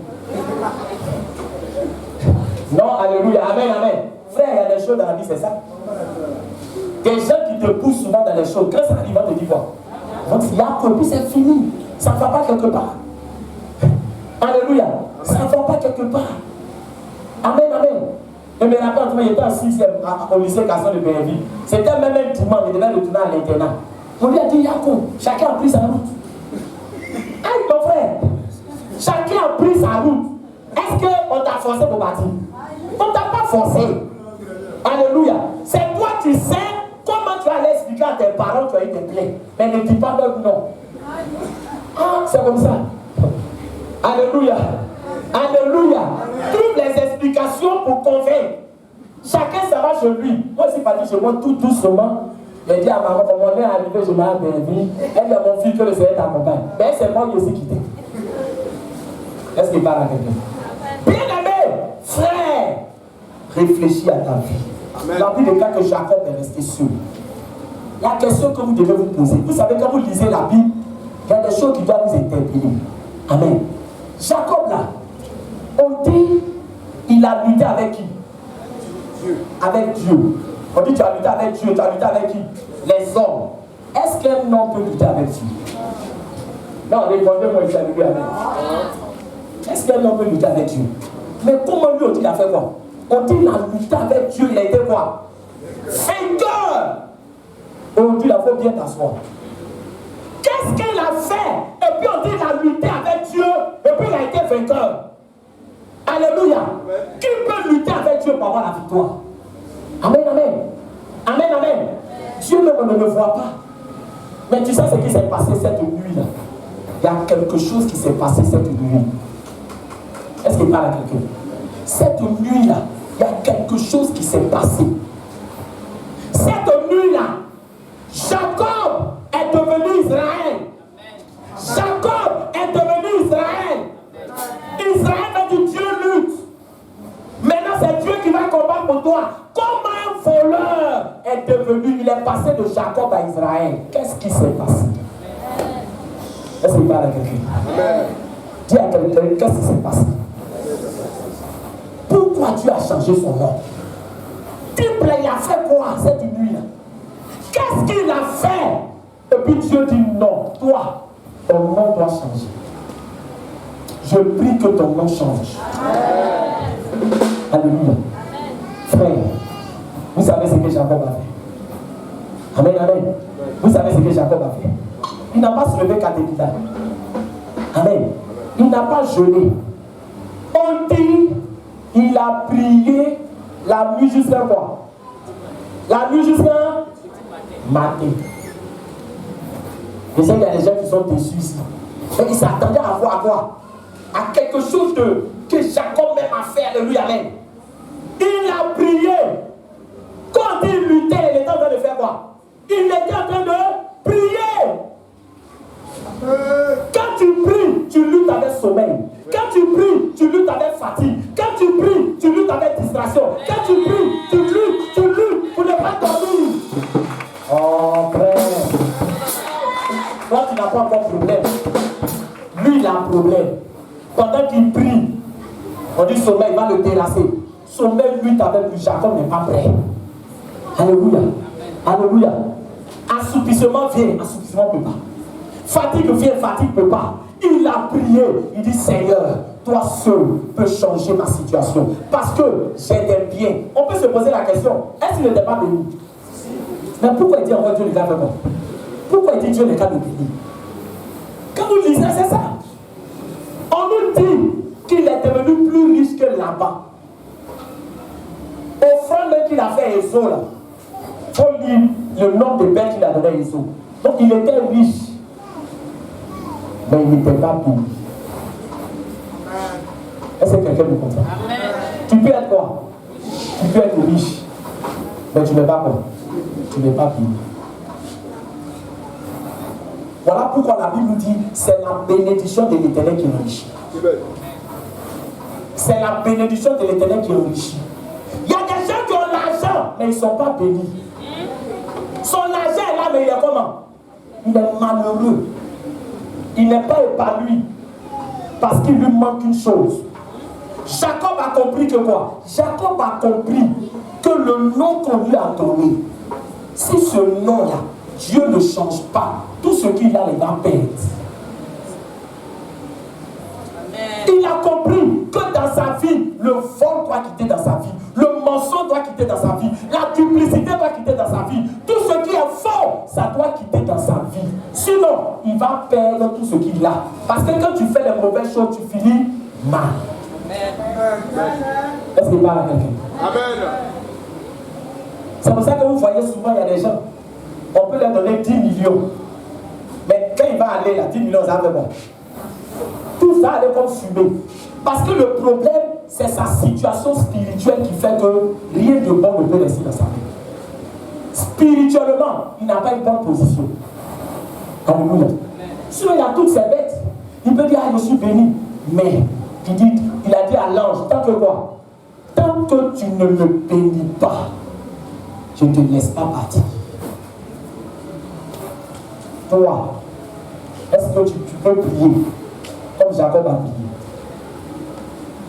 S1: Non, alléluia, amen, amen. Frère, il y a des choses dans la vie, c'est ça. Des gens qui te poussent souvent dans les choses, quand ça arrive, on te dit quoi? Donc, il y a un coup, puis c'est fini. Ça ne va pas quelque part. Alléluia. Ça ne va pas quelque part. Amen, amen. Je me rappelle, il était en 6e au lycée Casson de Bénéville. C'était même un dimanche, il devait retourner à l'internat. On lui a dit, Yako, chacun a pris sa route. Aïe, mon frère, chacun a pris sa route. Est-ce qu'on t'a forcé pour partir? On ne t'a pas forcé. Alléluia. C'est toi qui sais comment tu vas aller expliquer à tes parents que tu as eu des plaies. Mais ne dis pas leur non. Ah, c'est comme ça. Alléluia. Alléluia. Trouve les explications pour convaincre. Chacun ça va chez lui. Moi aussi, parti chez moi tout doucement. J'ai dit à maman, quand on est arrivé, je m'ai bien. Elle est mon fils que le Seigneur t'accompagne. Mais c'est moi qui aussi quitté. Est-ce qu'il parle à quelqu'un? Bien-aimé, frère, réfléchis à ta vie. Dans plus de cas que Jacob est resté seul. La question que vous devez vous poser. Vous savez, quand vous lisez la Bible, il y a des choses qui doivent vous interpeller. Amen. Jacob là, on dit, il a lutté avec qui? Dieu. Avec Dieu. On dit, tu as lutté avec Dieu, tu as lutté avec qui? Les hommes. Est-ce qu'un homme peut lutter avec Dieu? Non, répondez-moi, il s'est arrivé avec. Est-ce qu'un homme peut lutter avec Dieu? Mais comment lui, on dit, il a fait quoi? On dit, il a lutté avec Dieu, il a été quoi? Vainqueur! On dit, il faut bien t'asseoir. Qu'est-ce qu'il a fait? Et puis on dit, il a lutté avec Dieu, et puis il a été vainqueur. Alléluia. Qui peut lutter avec Dieu pour avoir la victoire? Amen, amen. Amen, amen. Dieu ne me voit pas. Mais tu sais ce qui s'est passé cette nuit-là? Il y a quelque chose qui s'est passé cette nuit. Est-ce qu'il parle à quelqu'un? Cette nuit-là, il y a quelque chose qui s'est passé. Cette nuit-là, Jacob est devenu Israël. Jacob est devenu Israël. Israël a dit Dieu lutte. Maintenant c'est Dieu qui va combattre pour toi. Comment un voleur est devenu, il est passé de Jacob à Israël. Qu'est-ce qui s'est passé? Est-ce qu'il parle à quelqu'un? Dis à quelqu'un, qu'est-ce qui s'est passé? Pourquoi Dieu a changé son nom? Il a fait quoi cette nuit-là? Qu'est-ce qu'il a fait? Et puis Dieu dit non, toi, ton nom doit changer. Je prie que ton nom change. Alléluia. Frère, vous savez ce que Jacob a fait? Amen, amen. Vous savez ce que Jacob a fait? Il n'a pas se levé qu'à Débita. Amen. Il n'a pas jeûné. On dit, il a prié la nuit jusqu'à quoi? La nuit jusqu'à matin. Je sais qu'il y a des gens qui sont déçus ici. Mais ils s'attendaient à voir quoi? À quelque chose que Jacob même a fait. Alléluia, amen. Il a prié. Quand il luttait, il était en train de faire quoi? Il était en train de prier. Quand tu pries, tu luttes avec sommeil. Quand tu pries, tu luttes avec fatigue. Quand tu pries, tu luttes avec distraction. Quand tu pries, tu luttes pour ne pas dormir. Oh frère, toi tu n'as pas encore de problème. Lui il a un problème. Pendant qu'il prie, on dit sommeil, il va le terrasser. Sommeil lutte avec lui, Jacob n'est pas prêt. Alléluia. Alléluia. Assoupissement vient, assoupissement ne peut pas. Fatigue vient, fatigue ne peut pas. Il a prié, il dit Seigneur, toi seul peux changer ma situation. Parce que j'ai des biens. On peut se poser la question, est-ce qu'il n'était pas béni? Mais pourquoi il dit encore Dieu n'est pas béni? Pourquoi il dit Dieu n'est pas béni? Quand vous lisez, c'est ça. On nous dit qu'il est devenu plus riche que là-bas. Offrande qu'il a fait à Ésaü, là. Il faut lire le nombre de bêtes qu'il a donné à Ésaü. Donc il était riche. Mais il n'était pas béni. Est-ce que quelqu'un me comprend? Tu peux être quoi? Tu peux être riche. Mais tu n'es pas quoi? Tu n'es pas béni. Voilà pourquoi la Bible nous dit c'est la bénédiction de l'Éternel qui est riche. C'est la bénédiction de l'Éternel qui enrichit. Il y a des gens qui ont l'argent, mais ils ne sont pas bénis. Son argent est là, mais il est comment? Il est malheureux. Il n'est pas épanoui. Parce qu'il lui manque une chose. Jacob a compris que quoi? Jacob a compris que le nom qu'on lui a donné, si ce nom-là, Dieu ne change pas, tout ce qu'il a, il va perdre. Il a compris que dans sa vie, le vol doit quitter dans sa vie, le mensonge doit quitter dans sa vie, la duplicité doit quitter dans sa vie. Tout ce qui est faux, ça doit quitter dans sa vie. Sinon, il va perdre tout ce qu'il a. Parce que quand tu fais les mauvaises choses, tu finis mal. Est-ce qu'il parle à quelqu'un? Amen. C'est pour ça que vous voyez souvent, il y a des gens, on peut leur donner 10 millions. Mais quand il va aller là, 10 millions, ça va bon. Tout ça allait comme fumer. Parce que le problème, c'est sa situation spirituelle qui fait que rien de bon ne peut rester dans sa vie. Spirituellement, il n'a pas une bonne position. Alléluia. Sinon, il a toutes ses bêtes. Il peut dire, ah, je suis béni. Mais, il a dit à l'ange, tant que quoi? Tant que tu ne me bénis pas, je ne te laisse pas partir. Toi, est-ce que tu peux prier comme Jacob a prié?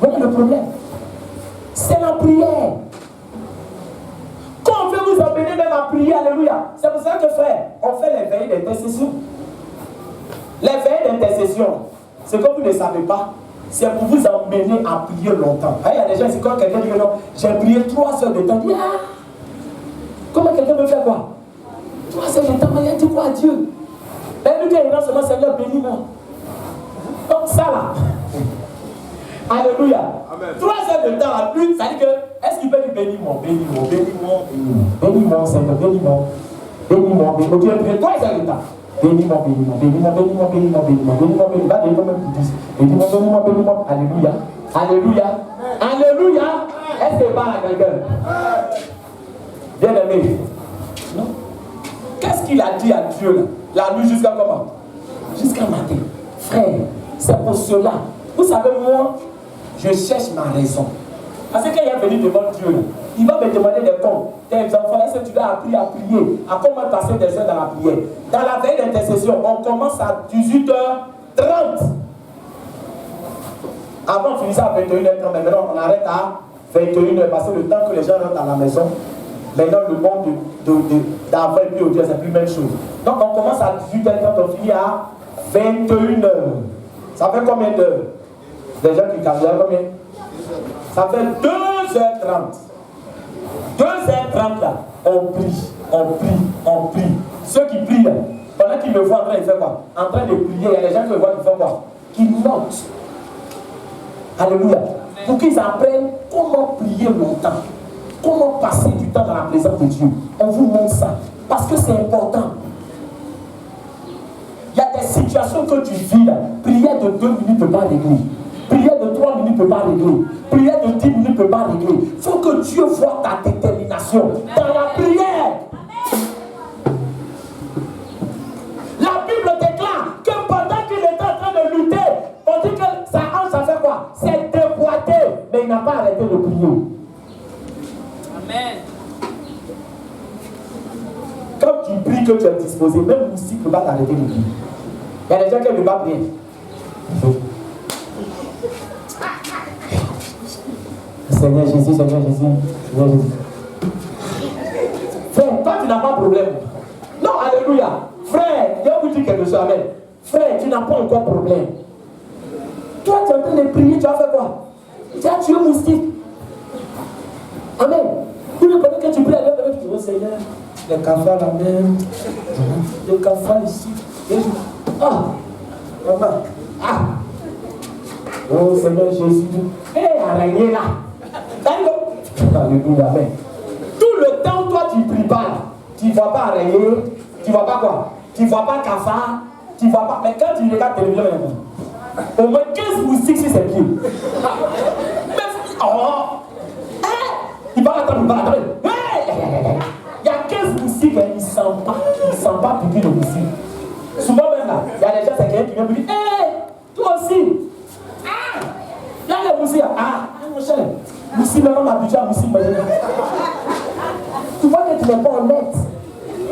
S1: Voilà le problème. C'est la prière. Quand on veut vous emmener même à prier, alléluia. C'est pour ça que frère, on fait les veillées d'intercession. Les veillées d'intercession, ce que vous ne savez pas, c'est pour vous emmener à prier longtemps. Il y a des gens, c'est quand quelqu'un dit non, j'ai prié 3 heures de temps. Il dit, ah, comment quelqu'un peut faire quoi? 3 heures de temps, mais il a dit quoi à Dieu? Mais lui, il dit seulement, Seigneur, bénis-moi. Donc ça là. Alléluia. Amen. 3 heures de temps à plus, ça dit que, est-ce qu'il peut dire bénis-moi, bénis-moi, bénis-moi, bénis-moi, Seigneur, bénis-moi, bénis-moi, bénis-moi. Tu as prié 3 heures de temps. Bénis-moi, bénis-moi, bénis-moi, bénis-moi, bénis-moi, bénis-moi, bénis-moi, bénis-moi, bénis-moi, bénis-moi, bénis-moi, bénis-moi, alléluia, alléluia, alléluia. Est-ce qu'il parle à quelqu'un? Bien aimé. Non? Qu'est-ce qu'il a dit à Dieu là? La nuit jusqu'à comment? Jusqu'à matin. Frère, c'est pour cela. Vous savez, moi, je cherche ma raison. Parce que quand il est venu devant Dieu, là, il va me demander des comptes. Tes enfants, est-ce que tu dois apprendre à prier? À comment passer des heures dans la prière? Dans la veille d'intercession, on commence à 18h30. Avant, on finissait à 21h30, mais maintenant, on arrête à 21h parce que le temps que les gens rentrent à la maison, maintenant, le monde d'avant et puis au Dieu, c'est plus la même chose. Donc, on commence à 18h30, on finit à 21h. Ça fait combien d'heures? Des gens qui calculent combien? Ça fait 2h30. 2h30 là, on prie, on prie, on prie. Ceux qui prient, pendant qu'ils me voient en train de faire quoi? En train de prier, il y a des gens qui me voient qui font quoi? Qui notent. Alléluia. Pour qu'ils apprennent comment prier longtemps. Comment passer du temps dans la présence de Dieu. On vous montre ça. Parce que c'est important. Il y a des situations que tu vis là. Prière de 2 minutes ne peut pas régler. Prière de 3 minutes ne peut pas régler. Prière de 10 minutes ne peut pas régler. Il faut que Dieu voit ta détermination dans la prière. La Bible déclare que pendant qu'il était en train de lutter, on dit que sa hanche, ça fait quoi? C'est déboîté. Mais il n'a pas arrêté de prier. Amen. Quand tu pries que tu es disposé, même le moustique ne peut pas t'arrêter de prier. Il y a des gens qui ne veulent pas prier. Seigneur Jésus, Seigneur Jésus, Seigneur Jésus. Frère, toi tu n'as pas de problème. Non, alléluia. Frère, je vais vous dire quelque chose, amen. Frère, tu n'as pas encore de problème. Toi tu es en train de prier, tu as fait quoi? Tu as tué un moustique. Amen. Tout le temps que tu pries, tu dis, oh Seigneur, les cafards là même, les cafards ici. Ah, maman, ah. Oh Seigneur Jésus, hé, araignée là. Alléluia, amen. Tout le temps, toi, tu ne pries pas. Tu ne vois pas araignée, tu ne vois pas quoi? Tu ne vois pas cafard, tu ne vois pas. Mais quand tu regardes télévision, au moins 15 moustiques sur ses pieds. Mais, oh, il va attendre, il va attendre. Il y a 15 moustiques, ils ne sentent pas piquer de moustiques. Souvent même là, il y a des gens, c'est quelqu'un qui vient me dire, hé, toi aussi. Moussi, maintenant, on habitué à Moussi maintenant. Tu vois que tu n'es pas honnête.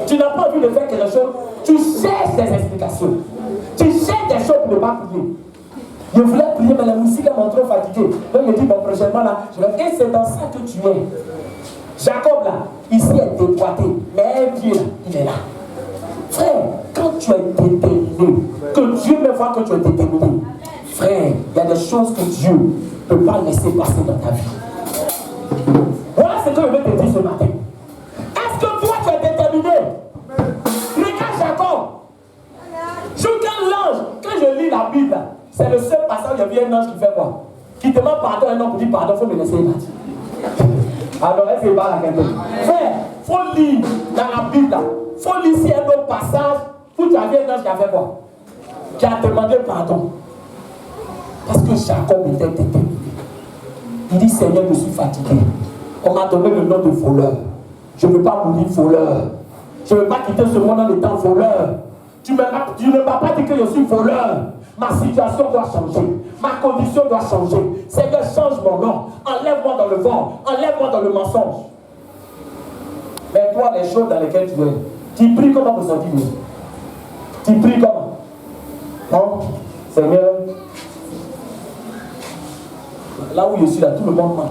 S1: Tu n'as pas envie de faire quelque chose. Tu cherches des explications. Tu cherches des choses pour ne pas prier. Je voulais prier, mais la musique m'a trop fatigué. Donc il me dit, bon, prochainement là, je vais. Et c'est dans ça que tu es. Jacob là, ici est déboîté. Mais Dieu là, il est là. Frère, quand tu es déterminé, que Dieu me voit que tu es déterminé, frère, il y a des choses que Dieu ne peut pas laisser passer dans ta vie. Voilà ce que je vais te dire ce matin. Est-ce que toi tu es déterminé? Regarde Jacob. Quand l'ange, quand je lis la Bible, c'est le seul passage où il y a un ange qui fait quoi? Qui demande pardon à un homme pour dire pardon, il faut me laisser partir. Alors est-ce qu'il parle à quelqu'un? Frère, il faut lire dans la Bible, il faut lire ici un autre passage où tu avais un ange qui a fait quoi? Qui a demandé pardon. Parce que Jacob était déterminé. Il dit, Seigneur, je suis fatigué. On m'a donné le nom de voleur. Je ne veux pas mourir voleur. Je ne veux pas quitter ce monde en étant voleur. Tu ne m'as pas dit que je suis voleur. Ma situation doit changer. Ma condition doit changer. Seigneur, change mon nom. Enlève-moi dans le vent. Enlève-moi dans le mensonge. Mais toi, les choses dans lesquelles tu es, tu pries comment vous sentez? Tu pries comment? Non, Seigneur, là où je suis là, tout le monde ment.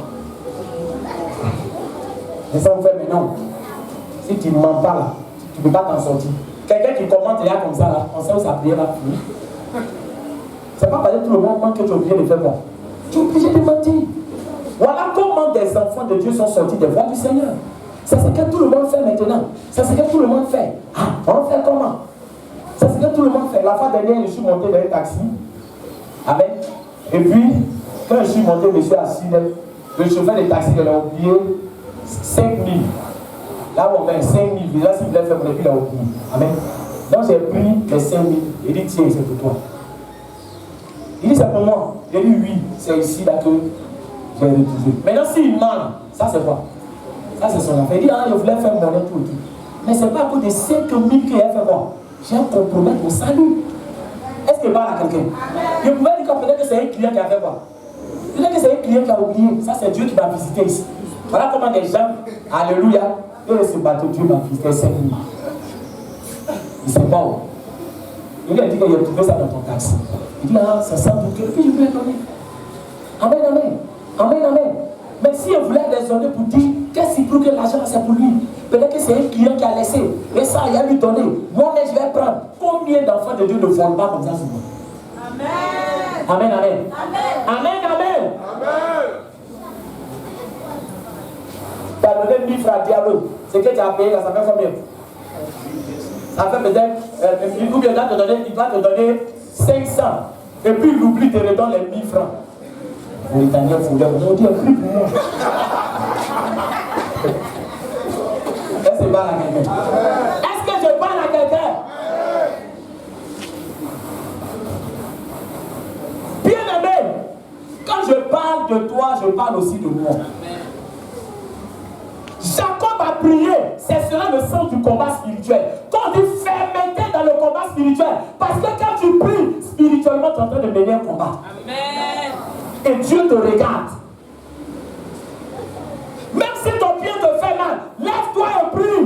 S1: Et ça vous fait maintenant. Si tu ne mens pas là, tu ne peux pas t'en sortir. Quelqu'un qui commente là comme ça, là, on sait où sa prière va finir. C'est pas parce que tout le monde ment que tu es obligé de faire quoi? Tu es obligé de mentir. Voilà comment des enfants de Dieu sont sortis des voies du Seigneur. C'est ce que tout le monde fait maintenant. C'est ce que tout le monde fait. Ah, on fait comment? C'est ce que tout le monde fait. La fois dernière, je suis monté dans un taxi. Amen. Et puis, quand je suis monté, je suis assis, le chauffeur de taxi, il a oublié 5 000. Là où on met 5 000, là, s'il voulait faire mon épi, il a oublié. Amen. Donc j'ai pris les 5 000. Il dit, tiens, c'est pour toi. Il dit, c'est pour moi. J'ai dit, oui, c'est ici là que j'ai retrouvé. Maintenant, s'il ment, ça c'est quoi? Ça c'est son affaire. Il dit, ah, je voulais faire mon tout et tout. Mais c'est pas à cause de 5 000 qu'il a fait quoi? J'ai un compromettre mon salut. Est-ce qu'il parle à quelqu'un? Je pouvais dire que peut-être que c'est un client qui a fait quoi? Peut-être que c'est un client qui a oublié. Ça, c'est Dieu qui m'a visité ici. Voilà comment des gens, alléluia, eux se battent, Dieu m'a visité 5 000. Il ne sait pas où. Il a dit qu'il a trouvé ça dans ton taxi. Il dit, ah, ça sent tout. Et puis je lui ai donné. Amen, amen. Amen, amen. Mais si on voulait raisonner pour dire, qu'est-ce qu'il trouve que l'argent, c'est pour lui? Peut-être que c'est un client qui a laissé. Et ça, il a lui donné. Moi-même, je vais prendre. Combien d'enfants de Dieu ne volent pas comme ça souvent? Amen. Amen, amen. Amen, amen. Amen. Amen. Tu as donné 1000 francs à diable. C'est que tu as payé là, ça fait combien? Ça fait peut-être, ou bien il doit te donner 500. Et puis il oublie de redonner les 1000 francs. Pour les derniers fouleurs, on dit un cri pour moi. Est-ce que je parle à quelqu'un? Est-ce que je parle à quelqu'un? Bien-aimé, quand je parle de toi, je parle aussi de moi. Jacob a prié, c'est cela le sens du combat spirituel. Quand on dit fermeté dans le combat spirituel, parce que quand tu pries spirituellement, tu es en train de mener un combat. Amen. Et Dieu te regarde. Même si ton pied te fait mal, lève-toi et prie.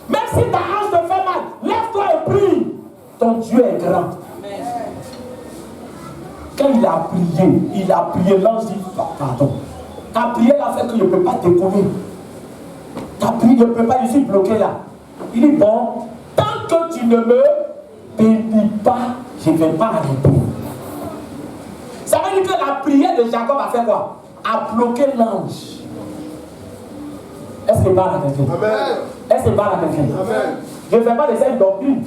S1: Même si ta hanche te fait mal, lève-toi et prie. Ton Dieu est grand. Amen. Quand il a prié, l'ange dit, pardon. Ta prière a fait que je ne peux pas te décoller. Ta prière, je ne peux pas, je suis bloqué là. Il dit, bon, tant que tu ne me bénis pas, je ne vais pas arrêter. Ça veut dire que la prière de Jacob a fait quoi? A bloqué l'ange. Est-ce qu'il parle à quelqu'un? Est-ce qu'il parle à quelqu'un? Je ne fais pas de cette doctrine.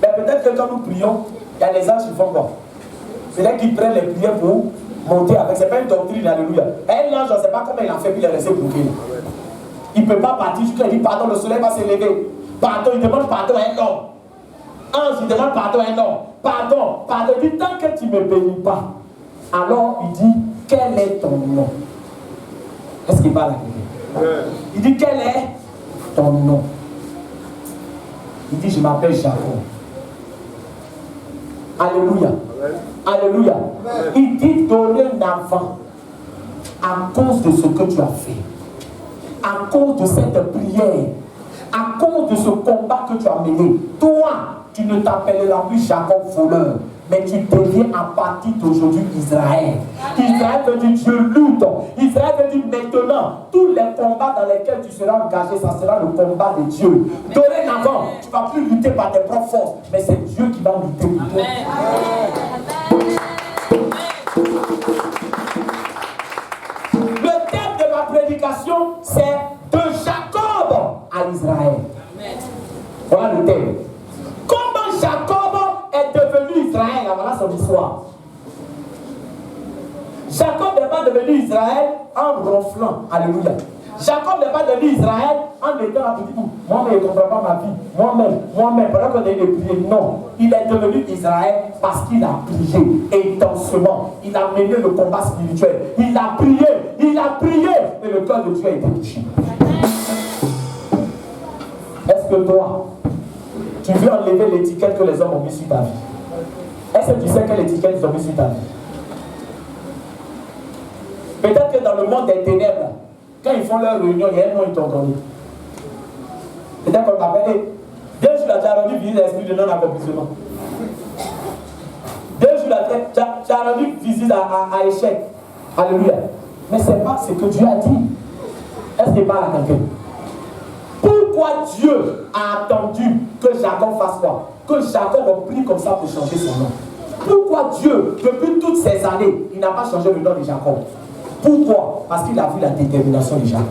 S1: Mais peut-être que quand nous prions, il y a des anges qui font quoi? C'est là qu'ils prennent les prières pour monter avec. Ce n'est pas une doctrine, alléluia. Un ange, je ne sais pas comment il a fait, puis il est resté bloqué. Il ne peut pas partir jusqu'à dire pardon, le soleil va se lever. Pardon, il demande pardon à un homme. Ange, il demande pardon à un homme. Pardon, pardon. Il dit tant que tu ne me bénis pas. Alors il dit quel est ton nom? Est-ce qu'il parle à quelqu'un? Il dit quel est ton nom? Il dit je m'appelle Jacob. Alléluia. Alléluia. Il dit dorénavant, à cause de ce que tu as fait, à cause de cette prière, à cause de ce combat que tu as mené, toi, tu ne t'appelleras plus Jacob voleur, mais tu deviens à partir d'aujourd'hui Israël. Israël veut dire Dieu lutte. Israël veut dire maintenant, tous les combats dans lesquels tu seras engagé, ça sera le combat de Dieu. Dorénavant, tu ne vas plus lutter par tes propres forces, mais c'est Dieu qui va lutter pour toi. Le thème de ma prédication, c'est de Jacob à Israël. Voilà le thème. Comment Jacob est devenu Israël? Voilà son histoire. Jacob n'est pas devenu Israël en ronflant. Alléluia. Jacob n'est pas devenu Israël en étant à petit bout. Moi-même, je ne comprends pas ma vie. Moi-même, pendant qu'on a eu des prières. Non. Il est devenu Israël parce qu'il a prié intensément. Il a mené le combat spirituel. Il a prié. Et le cœur de Dieu a été touché. Est-ce que toi, tu veux enlever l'étiquette que les hommes ont mis sur ta vie? Est-ce que tu sais quelle étiquette ils ont mis sur ta vie? Peut-être que dans le monde des ténèbres, quand ils font leur réunion, il y a un nom, ils t'ont donné. Peut-être qu'on t'appelle, deux jours là, tu as rendu visite à l'esprit de non-accomplissement. 2 jours là, tu as rendu visite à échec. Alléluia. Mais ce n'est pas ce que Dieu a dit. Est-ce qu'il parle à quelqu'un? Pourquoi Dieu a attendu que Jacob fasse quoi? Que Jacob prie comme ça pour changer son nom? Pourquoi Dieu, depuis toutes ces années, il n'a pas changé le nom de Jacob? Pourquoi? Parce qu'il a vu la détermination de Jacob.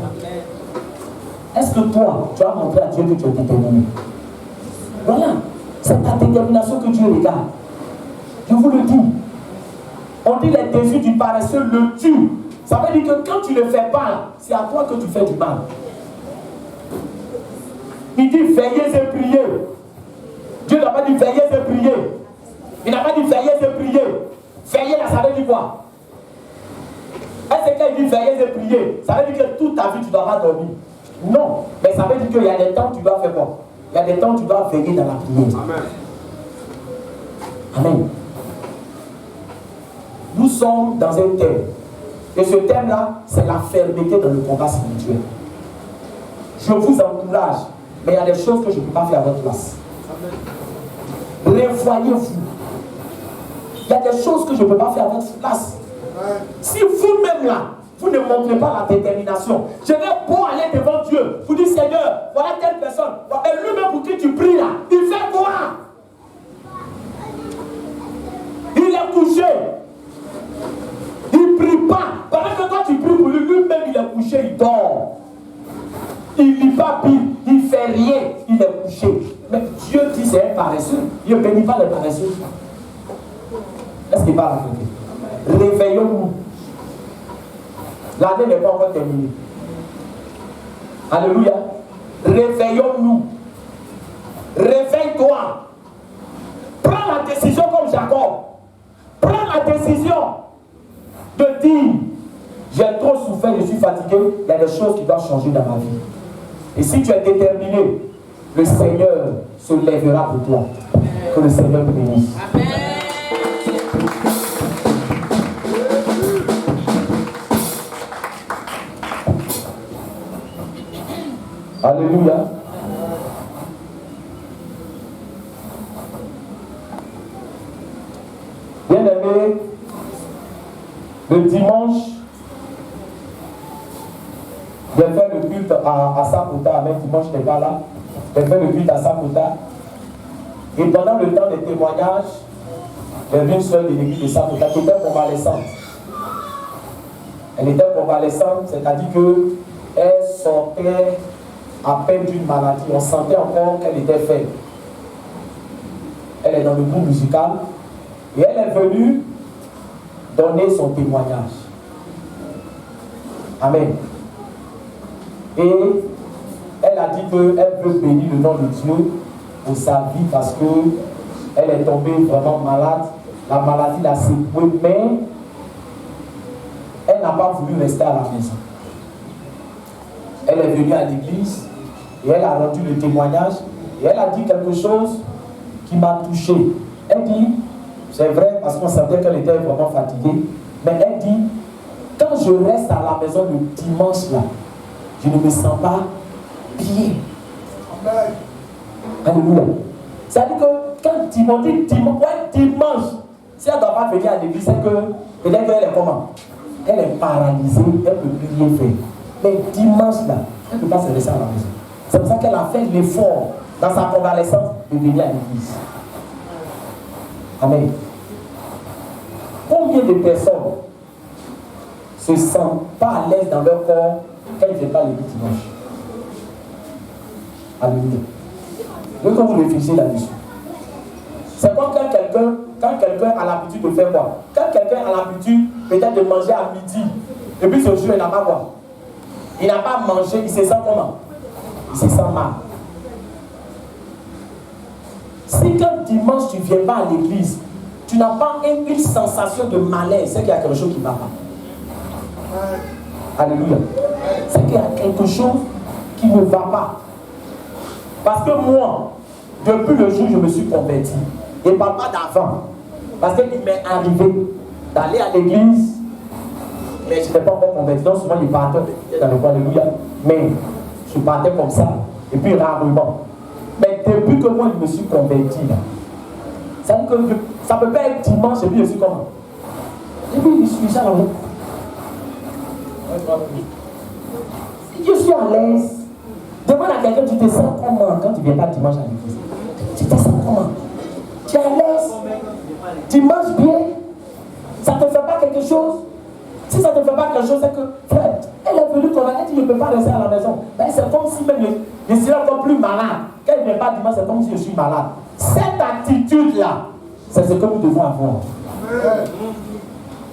S1: Est-ce que toi, tu as montré à Dieu que tu es déterminé? Voilà. C'est ta détermination que Dieu regarde. Je vous le dis. On dit les désirs du paresseux le tuent. Ça veut dire que quand tu ne le fais pas, c'est à toi que tu fais du mal. Il dit veillez et priez. Dieu n'a pas dit veillez et priez. Il n'a pas dit veillez et priez. Veillez là, ça veut dire quoi? Est-ce que quand il dit veillez et priez, ça veut dire que toute ta vie tu dois pas dormir? Non. Mais ça veut dire qu'il y a des temps où tu dois faire quoi? Il y a des temps où tu dois veiller dans la prière. Amen. Amen. Nous sommes dans un thème. Et ce thème-là, c'est la fermeté dans le combat spirituel. Je vous encourage, mais il y a des choses que je ne peux pas faire à votre place. Revoyez-vous. Il y a des choses que je ne peux pas faire à votre place. Si vous-même là, vous ne montrez pas la détermination, je vais pour aller devant Dieu, vous dites Seigneur, voilà telle personne, et lui-même pour qui tu pries là, il fait quoi? Il est couché. Il ne prie pas. Pendant que toi tu pries pour lui, lui-même il est couché, il dort. Il ne lit pas Bible, il ne fait rien, il est couché. Mais Dieu dit c'est un paresseux. Il ne bénit pas les paresseux. Est-ce qu'il parle à côté? Réveillons-nous. L'année n'est pas encore terminée. Alléluia. Réveillons-nous. Réveille-toi. Prends la décision comme Jacob. Prends la décision de dire j'ai trop souffert, je suis fatigué, il y a des choses qui doivent changer dans ma vie. Et si tu es déterminé, le Seigneur se lèvera pour toi. Que le Seigneur te bénisse. Amen. Alléluia. Bien-aimé, le dimanche, j'ai fait le culte à Sapota, même dimanche je n'étais pas là. J'ai fait le culte à Sapota. Et pendant le temps des témoignages, j'ai vu une soeur de l'église de Sapota qui était convalescente. Elle était convalescente, c'est-à-dire qu'elle sortait à peine d'une maladie. On sentait encore qu'elle était faible. Elle est dans le groupe musical. Et elle est venue donner son témoignage. Amen. Et elle a dit qu'elle veut bénir le nom de Dieu pour sa vie parce qu'elle est tombée vraiment malade. La maladie l'a secouée, mais elle n'a pas voulu rester à la maison. Elle est venue à l'église et elle a rendu le témoignage et elle a dit quelque chose qui m'a touché. Elle dit, c'est vrai parce qu'on sentait qu'elle était vraiment fatiguée, mais elle dit, Quand je reste à la maison le dimanche là, je ne me sens pas bien. Alléluia. C'est-à-dire que quand Timothée, dimanche, si elle ne doit pas venir à l'église, c'est que peut-être qu'elle est comment? Elle est paralysée, elle ne peut plus rien faire. Mais dimanche là, elle ne peut pas se laisser à la maison. C'est pour ça qu'elle a fait l'effort dans sa convalescence de venir à l'église. Amen. Combien de personnes se sentent pas à l'aise dans leur corps quand ils ne viennent pas l'église dimanche? Alléluia. Donc, quand vous réfléchissez là-dessus, c'est comme quand quelqu'un a l'habitude de faire quoi? Quand quelqu'un a l'habitude peut-être de manger à midi, et puis ce jour, il n'a pas quoi? Il n'a pas mangé, il se sent comment? Il se sent mal. Si quand dimanche tu ne viens pas à l'église, tu n'as pas une sensation de malaise, c'est qu'il y a quelque chose qui ne va pas. Alléluia. C'est qu'il y a quelque chose qui ne va pas. Parce que moi, depuis le jour où je me suis converti, et pas d'avant, parce qu'il m'est arrivé d'aller à l'église, mais je n'étais pas encore converti. Donc souvent, les pasteurs me dans le coin, alléluia. Mais je partais comme ça, et puis rarement. Mais depuis que moi, je me suis converti, là, ça veut dire que ça peut pas être dimanche, et puis je suis comment? Et puis je suis ça là. Je suis à l'aise. Demande à quelqu'un, tu te sens comment quand tu ne viens pas dimanche à l'église? Tu te sens comment? Tu es à l'aise? Tu manges bien? Ça ne te fait pas quelque chose? Si ça ne te fait pas quelque chose, c'est que, frère, elle est venue convaincre, elle dit, je ne peux pas rester à la maison. Ben, c'est comme si même je serais encore plus malade. Quand elle ne vient pas dimanche, c'est comme si je suis malade. Cette attitude-là, c'est ce que nous devons avoir.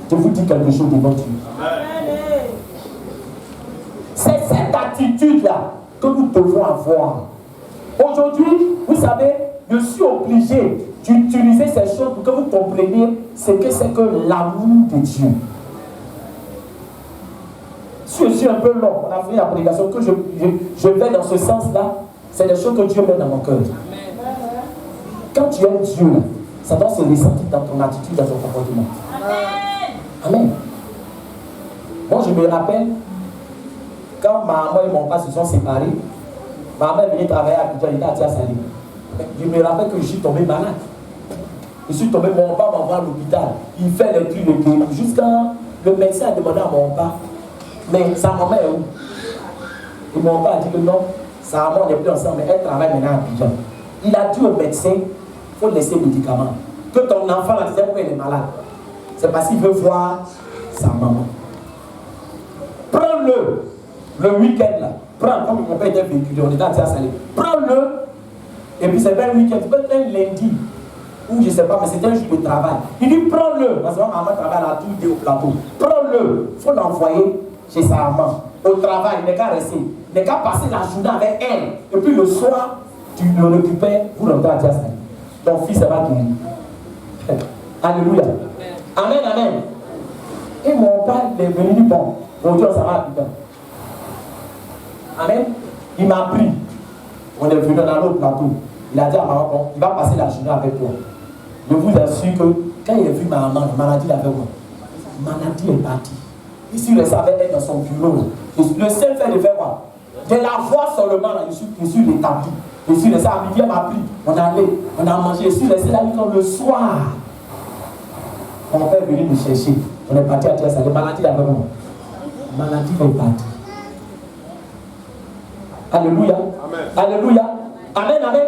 S1: Je vous dis quelque chose devant Dieu. C'est cette attitude-là que nous devons avoir. Aujourd'hui, vous savez, je suis obligé d'utiliser ces choses pour que vous compreniez ce que c'est que l'amour de Dieu. Si je suis un peu long, on a fait la prédication, que je vais dans ce sens-là, c'est des choses que Dieu met dans mon cœur. Quand tu aimes Dieu, ça doit se ressentir dans ton attitude, dans ton comportement. Amen. Moi, je me rappelle, quand ma maman et mon père se sont séparés, ma maman est venue travailler à Abidjan, il était à Tia-Salé. Je me rappelle que je suis tombé malade. Je suis tombé, mon père m'envoie à l'hôpital. Il fait les trucs de guérir. Jusqu'à le médecin a demandé à mon père, mais sa maman est où? Et mon père a dit que non, sa maman n'est plus ensemble, mais elle travaille maintenant à Abidjan. Il a dit au médecin, il faut laisser le médicament. Que ton enfant la disait pourquoi il est malade. C'est parce qu'il veut voir sa maman. Prends-le, le week-end là. Prends, comme mon père était véhiculé, on était à Tia-Salé. Prends-le, et puis c'est pas un week-end, peut-être un lundi, ou je ne sais pas, mais c'était un jour de travail. Il dit prends-le, parce que maman travaille à la tour au plateau. Prends-le, il faut l'envoyer chez sa maman, au travail, il n'est qu'à rester. Il n'est qu'à passer la journée avec elle. Et puis le soir, tu le récupères, vous rentrez à Tia-Salé. Ton fils va guérir. Alléluia. Amen, amen. Et mon père est venu dire bon, aujourd'hui on s'en va à Abidjan. Amen. Il m'a pris. On est venu dans l'autre plateau. Il a dit à maman, bon, il va passer la journée avec toi. Je vous assure que quand il a vu ma maman, la maladie l'avait moi. La maladie est partie. Il s'est resté avec elle dans son bureau. Le seul fait de faire quoi? De la voir seulement, là, je suis rétabli. Je suis resté à midi, elle m'a pris. On allait, on a mangé. Je suis resté là le soir. Mon père est venu me chercher. On est parti à Tia-Salé. La maladie l'avait moi. La maladie est partie. Alléluia. Amen. Alléluia. Amen, amen.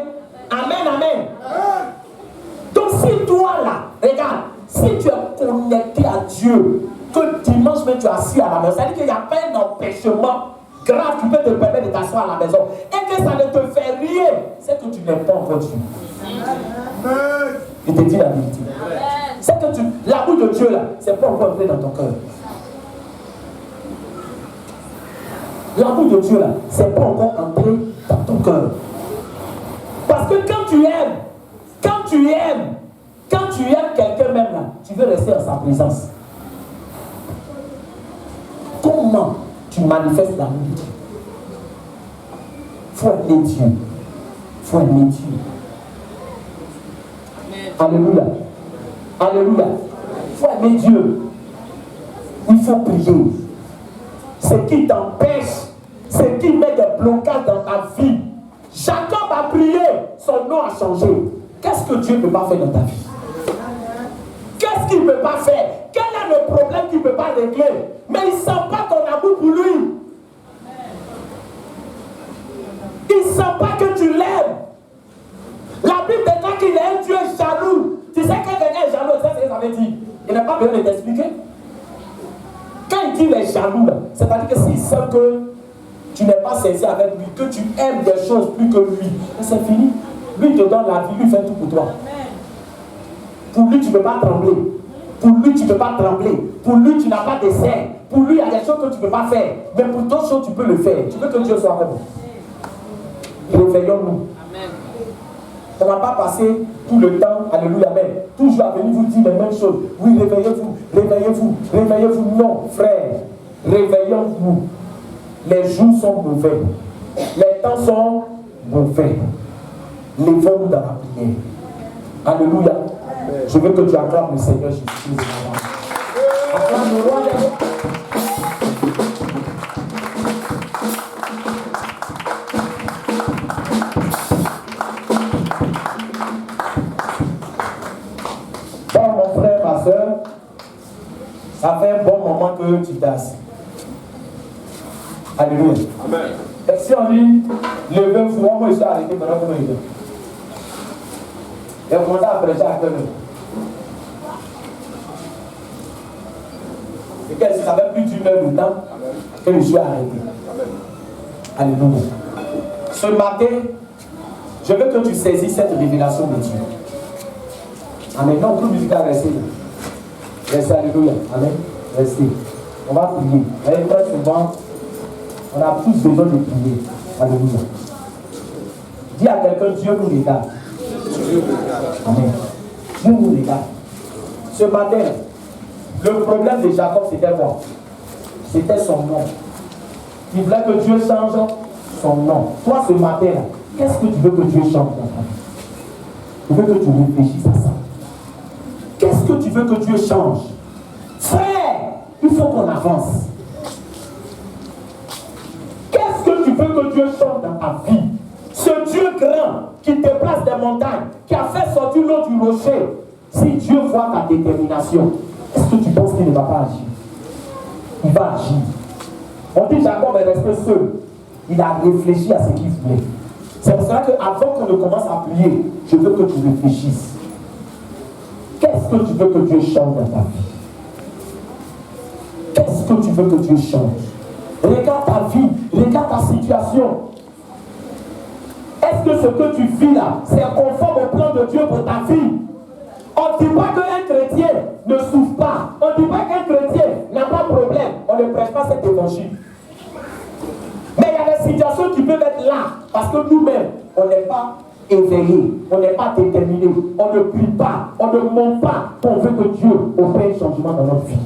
S1: Amen, amen. Donc si toi là, regarde, si tu es connecté à Dieu, que dimanche même tu es assis à la maison, c'est-à-dire qu'il n'y a pas un empêchement grave qui peut te permettre de t'asseoir à la maison et que ça ne te fait rien, c'est que tu n'es pas encore Dieu. Je te dis la vérité. C'est que l'amour de Dieu là, c'est pas encore entré dans ton cœur. L'amour de Dieu là, c'est pas encore entré dans ton cœur. Parce que quand tu aimes quelqu'un même là, tu veux rester en sa présence. Comment tu manifestes l'amour de Dieu? Il faut aimer Dieu. Il faut aimer Dieu. Alléluia. Alléluia. Il faut aimer Dieu. Il faut prier. Ce qui t'empêche, ce qui met des blocages dans ta vie. Jacob a prié, son nom a changé. Qu'est-ce que Dieu ne peut pas faire dans ta vie? Qu'est-ce qu'il ne peut pas faire? Quel est le problème qu'il ne peut pas régler? Mais il ne sent pas ton amour pour lui. Il ne sent pas que tu l'aimes. La Bible déclare qu'il est un Dieu jaloux. Tu sais que quelqu'un est jaloux, c'est ce que ça veut dire. Il n'a pas besoin de t'expliquer. Quand il dit qu'il est jaloux, c'est-à-dire que s'il sent que tu n'es pas sincère avec lui, que tu aimes des choses plus que lui, c'est fini. Lui il te donne la vie, lui fait tout pour toi. Pour lui, tu ne peux pas trembler. Pour lui, tu ne peux pas trembler. Pour lui, tu n'as pas d'essai. Pour lui, il y a des choses que tu ne peux pas faire. Mais pour d'autres choses, tu peux le faire. Tu veux que Dieu soit avec nous. Réveillons-nous. On n'a pas passé tout le temps, alléluia, amen, toujours à venir vous dire les mêmes choses. Oui, réveillez-vous, réveillez-vous, réveillez-vous. Non, frère, réveillons-vous. Les jours sont mauvais. Les temps sont mauvais. Levons-nous dans la prière. Alléluia. Je veux que tu acclames le Seigneur Jésus. Acclame le roi des rois. Bon, mon frère, ma soeur, ça fait un bon moment que tu tasses. Alléluia. Amen. Et si on dit, levez-vous, moi je suis arrêté pendant combien de temps? Et on commence à prêcher à quelle heure? Et que ça fait plus d'une heure de temps que je suis arrêté. Alléluia. Ce matin, je veux que tu saisisses cette révélation de Dieu. Amen. Non, tout musical, restez. Restez, alléluia. Amen. Restez. On va prier. Et très souvent, on a tous besoin de prier. Alléluia. Dis à quelqu'un, Dieu nous regarde. Amen. Dieu nous regarde. Ce matin, le problème de Jacob, c'était quoi? C'était son nom. Il voulait que Dieu change son nom. Toi, ce matin, qu'est-ce que tu veux que Dieu change dans ta vie? Je veux que tu réfléchisses à ça. Qu'est-ce que tu veux que Dieu change? Frère, il faut qu'on avance. Qu'est-ce que tu veux que Dieu change dans ta vie? Ce Dieu grand qui déplace des montagnes, qui a fait sortir l'eau du rocher, si Dieu voit ta détermination, est-ce que tu penses qu'il ne va pas agir? Il va agir. On dit Jacob est resté seul. Il a réfléchi à ce qu'il voulait. C'est pour cela qu'avant qu'on ne commence à prier, je veux que tu réfléchisses. Qu'est-ce que tu veux que Dieu change dans ta vie? Qu'est-ce que tu veux que Dieu change? Regarde ta vie, regarde ta situation. Est-ce que ce que tu vis là, c'est conforme au plan de Dieu pour ta vie? On ne dit pas qu'un chrétien ne souffre pas. On ne dit pas qu'un chrétien n'a pas de problème. On ne prête pas cet évangile. Mais il y a des situations qui peuvent être là. Parce que nous-mêmes, on n'est pas éveillés. On n'est pas déterminés. On ne prie pas. On ne monte pas. On veut que Dieu opère un changement dans notre vie.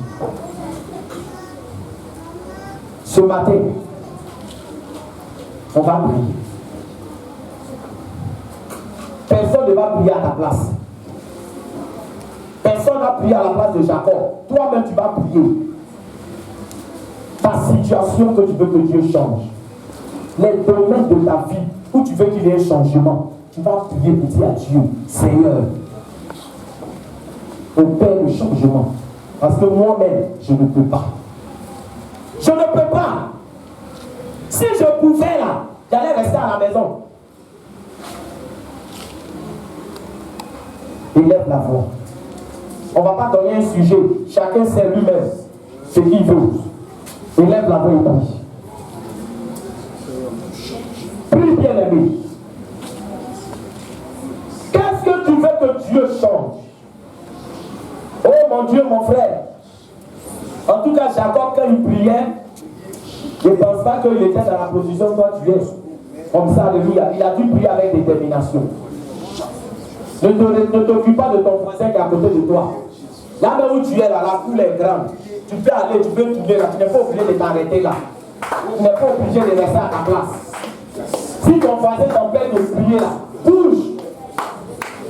S1: Ce matin, on va prier. Personne ne va prier à ta place. Personne n'a prié à la place de Jacob. Toi-même, tu vas prier. Ta situation que tu veux que Dieu change. Les domaines de ta vie où tu veux qu'il y ait un changement. Tu vas prier pour dire à Dieu, Seigneur, opère le changement. Parce que moi-même, je ne peux pas. Je ne peux pas. Si je pouvais là, j'allais rester à la maison. Élève la voix. On ne va pas donner un sujet. Chacun sait lui-même ce qu'il veut. Élève la voix et prie. Prie, bien aimé. Qu'est-ce que tu veux que Dieu change? Oh mon Dieu, mon frère. En tout cas, Jacob, quand il priait, je ne pense pas qu'il était dans la position où toi tu es. Comme ça, alléluia. Il a dû prier avec détermination. Ne t'occupe pas de ton voisin qui est à côté de toi. Là où tu es, là, la foule est grande. Tu peux aller, tu peux tourner là. Tu n'es pas obligé de t'arrêter là. Tu n'es pas obligé de rester à ta place. Si ton voisin t'empêche de prier là, bouge.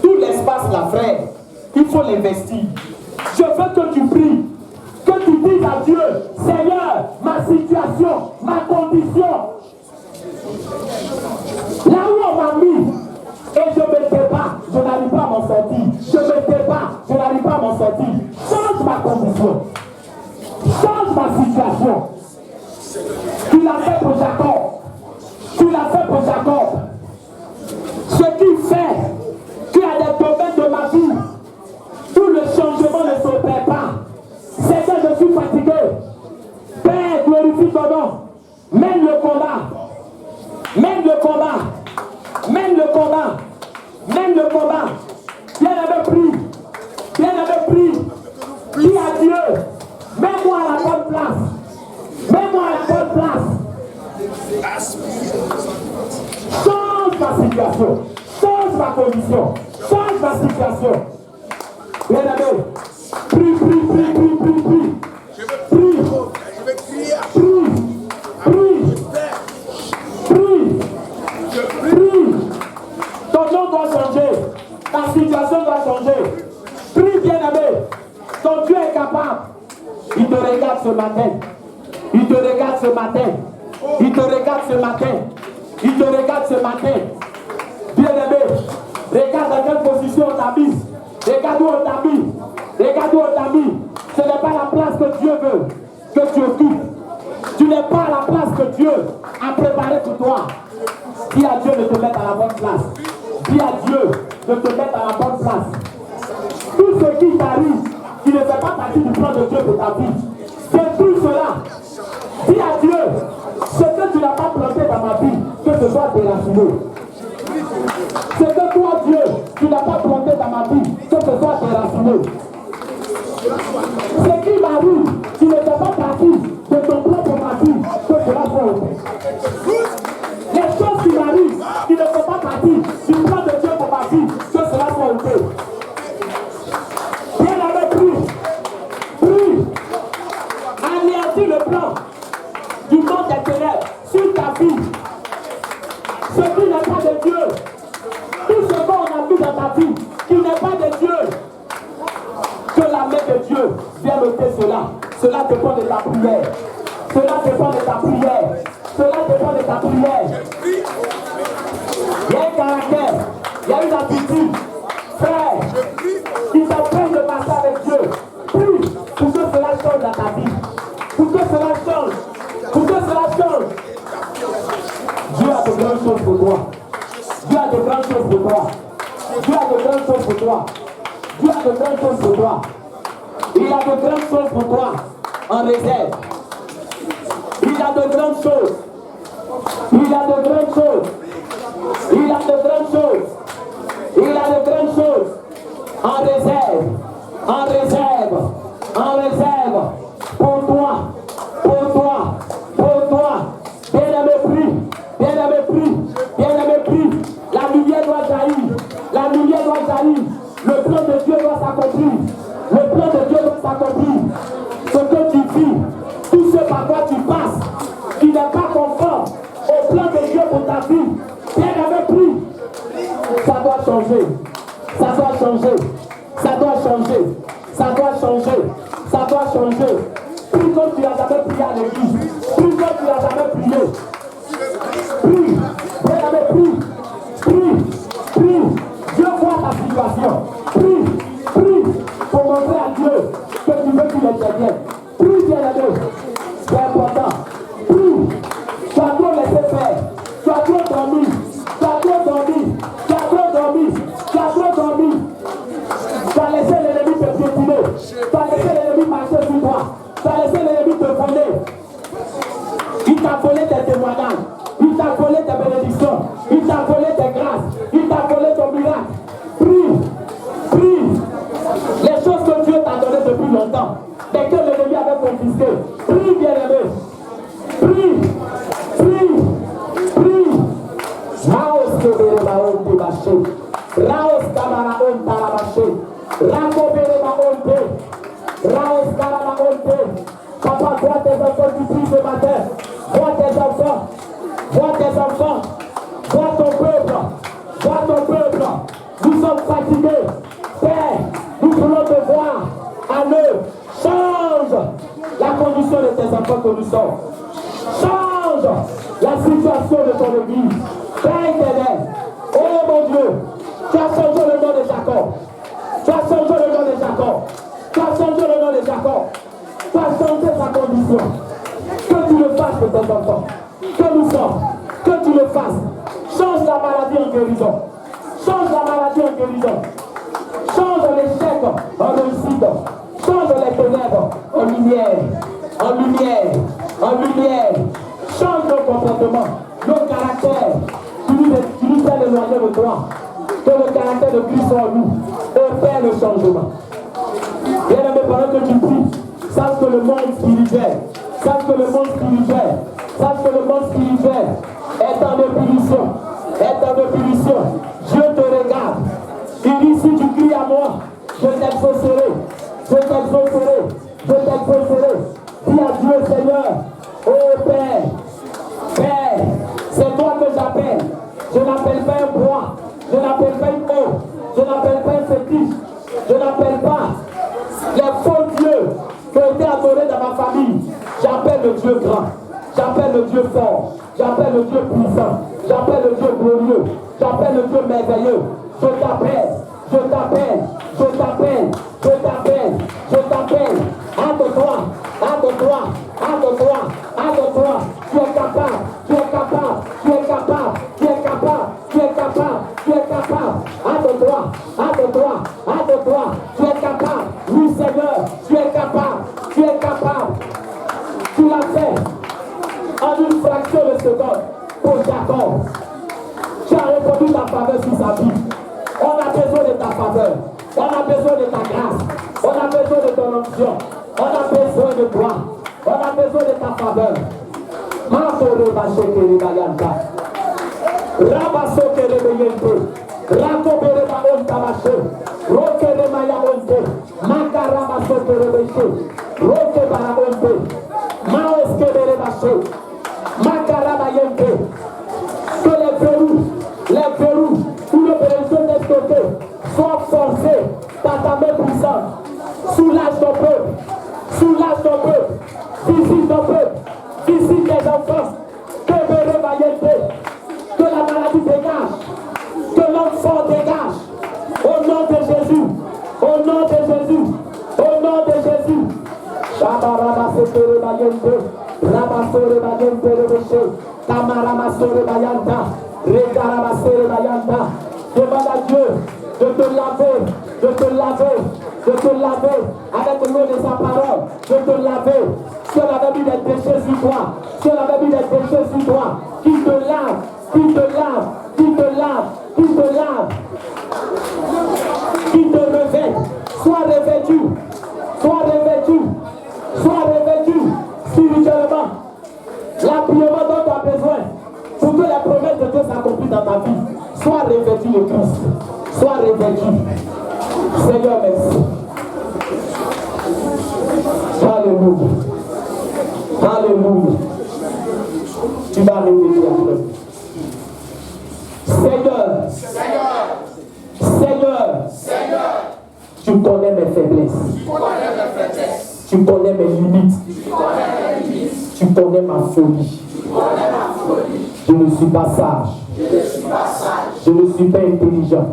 S1: Tout l'espace là, frère, il faut l'investir. Je veux que tu pries. Que qui disent à Dieu, Seigneur, ma situation, ma condition, là où on m'a mis, et je ne me tais pas, je n'arrive pas à m'en sortir. Je ne me tais pas, je n'arrive pas à m'en sortir. Change ma condition. Change ma situation. Tu l'as fait pour Jacob. Tu l'as fait pour Jacob. Ce qui fait qu'il y a des domaines de ma vie où le changement ne s'opère pas, c'est que je suis fatigué. Père, glorifie ton nom. Mène le combat. Mène le combat. Mène le combat. Mène le combat. Bien-aimé, prie. Bien-aimé, prie. Dis à Dieu, mets-moi à la bonne place. Mets-moi à la bonne place. Change ma situation. Change ma condition. Change ma situation. Bien-aimé, prie, prie, prie, prie, prie, prie. Prie. Prie. Prie. Prie. Prie. Ton nom doit changer. Ta situation doit changer. Prie, bien-aimé. Ton Dieu est capable. Il te regarde ce matin. Il te regarde ce matin. Il te regarde ce matin. Il te regarde ce matin. Bien-aimé, regarde dans quelle position on t'a mis. Regarde où on t'a mis. Regarde où on t'a mis. Ce n'est pas la place que Dieu veut que tu occupes. Tu n'es pas à la place que Dieu a préparée pour toi. Dis à Dieu de te mettre à la bonne place. Dis à Dieu de te mettre à la bonne place. Tout ce qui t'arrive, qui ne fait pas partie du plan de Dieu pour ta vie, c'est tout cela. Dis à Dieu, ce que tu n'as pas planté dans ma vie, que ce soit déraciné. Ce que toi, Dieu, tu n'as pas planté dans ma vie, que ce soit déraciné. Ce qui m'arrive, qui ne fait pas partie de ton plan pour ma vie, que cela soit ôté. Les choses qui m'arrivent, qui ne font pas partie du plan de Dieu pour ma vie, que cela soit ôté. Bien-aimé, prie. Prie. Anéantis le plan du monde des ténèbres sur ta vie. Ce qui n'est pas de Dieu. Tout ce qu'on a vu dans ta vie, qui n'est pas de Dieu. Que la main de Dieu vienne ôter cela. Cela dépend de ta prière. Cela dépend de ta prière. Cela dépend de ta prière. Il y a un caractère, il y a une attitude. Frère, qui t'empêche de passer avec Dieu. Prie pour que cela change dans ta vie. Pour que cela change. Pour que cela change. Dieu a de grandes choses pour toi. Dieu a de grandes choses pour toi. Dieu a de grandes choses pour toi. Dieu a de grandes choses pour toi. Il a de grandes choses pour toi en réserve. Il a de grandes choses. Il a de grandes choses. Il a de grandes choses. Il a de grandes choses en réserve. En réserve. En réserve. Pour toi. Pour toi. Pour toi. Bien-aimé, prie. Bien-aimé, prie. Bien-aimé, prie. La lumière doit jaillir. La lumière doit jaillir. Le plan de Dieu doit s'accomplir. Le plan de Dieu doit s'accomplir. Ce que tu vis, tout ce par quoi tu passes, qui n'est pas conforme au plan de Dieu pour ta vie, bien-aimé, prie. Ça doit changer. Ça doit changer. Ça doit changer. Ça doit changer. Ça doit changer. Prie comme tu n'as jamais prié à l'église. Prie comme tu n'as jamais prié. Prie. Bien-aimé, prie. Prie. Prie. Dieu voit ta situation. Prie. Prie. Pour montrer à Dieu que tu veux qu'il intervienne. Prie, bien-aimé. C'est important. Prie. Tu as trop laissé faire. Tu as trop dormi. Tu as trop dormi. Tu as trop dormi. Tu as trop dormi. Tu as laissé l'ennemi te piétiner. Tu as laissé l'ennemi marcher sur toi. Tu as laissé l'ennemi te voler. Il t'a volé tes témoignages. Il t'a volé tes bénédictions. Il t'a volé tes grâces. Il t'a volé ton miracle. Prie. Prie. Les choses que Dieu t'a données depuis longtemps, mais que l'ennemi avait confisquées. Prie, bien-aimé. Prie. Prie. Prie. Raos kebere maonte baché. Raos kamara onta la baché. Rakobere maonte. Raos kamara onte. Papa, vois tes enfants qui prient ce matin. Vois tes enfants. Vois tes enfants. Vois ton peuple. Vois ton peuple. Nous sommes fatigués. Père, nous voulons te voir à l'œuvre. Change. que nous sommes. Change la situation de ton église. Père éternel, oh mon Dieu, tu as changé le nom de Jacob. Tu as changé le nom de Jacob. Tu as changé le nom de Jacob. Tu as changé sa condition. Que tu le fasses pour tes enfants. Que nous sommes. Que tu le fasses. Change la maladie en guérison. Change la maladie en guérison. Change l'échec en réussite. Change les ténèbres en lumière. En lumière. En lumière. Change nos comportements, nos caractères. Tu nous fais éloigner de toi. Que le caractère de Christ en nous opère le changement. Bien-aimé, pendant que tu pries, sache que le monde spirituel, sache que le monde spirituel, sache que le monde spirituel est en ébullition. Est en ébullition. Dieu te regarde. Il dit, si tu cries à moi, je t'exaucerai. Je t'exaucerai. Je t'exaucerai. Dis à Dieu, Seigneur, oh Père, Père, c'est toi que j'appelle. Je n'appelle pas un bois. Je n'appelle pas une eau. Je n'appelle pas un fétiche. Je n'appelle pas les faux dieux qui ont été adorés dans ma famille. J'appelle le Dieu grand. J'appelle le Dieu fort. J'appelle le Dieu puissant. J'appelle le Dieu glorieux. J'appelle le Dieu merveilleux. Je t'appelle. Je t'appelle. Je t'appelle. Je t'appelle. Je t'appelle. Hâte-toi. Hâte-toi. Hâte-toi. Hâte-toi. Tu es capable. Tu es capable. Tu es capable. Tu es capable. Tu es capable. Tu es capable. Hâte-toi. Hâte-toi. Hâte-toi. Tu es capable. Oui, Seigneur. Tu es capable. Tu es capable. Tu l'as fait en une fraction de seconde pour Jacob. Tu as répondu ta faveur sur sa vie. On a besoin de ta faveur. On a besoin de ta grâce. On a besoin de ton onction. On a besoin de toi. On a besoin de ta faveur. Makore bashekere bayanta. Rabasokere beyente. Rakobere baonta bashe. Rokere maya onte. Makarabasokere beshe. Roke bara onte. Maoskebere bashe. Makarabayente. Que les verrous, où le bénéfice est stocké, soient forcés par ta main puissante. Soulage ton peuple. Soulage ton peuple. Visite ton peuple. Visite tes enfants. Que la maladie dégage. Que l'enfant dégage. Au nom de Jésus. Au nom de Jésus. Au nom de Jésus. Shabarabasore bayente. Rabasore bayente rebeshe. Kamaramasore bayanta. Regarabasore bayanta. Demande à Dieu de te laver. De te laver. De te laver avec l'eau de sa parole. De te laver. Si on avait mis des déchets sur toi, si on avait mis des déchets sur toi, qui te lave, qui te lave, qui te lave, qui te lave, qui te revêt, sois revêtu, sois revêtu, sois revêtu spirituellement. L'habillement dont tu as besoin pour que les promesses de Dieu s'accomplissent dans ta vie. Sois revêtu de Christ, sois revêtu. Seigneur, merci. Alléluia. Alléluia. Tu vas répéter après. Seigneur. Seigneur. Tu connais mes faiblesses. Tu connais mes limites. Tu connais ma folie. Je ne suis pas sage. Je ne suis pas intelligent.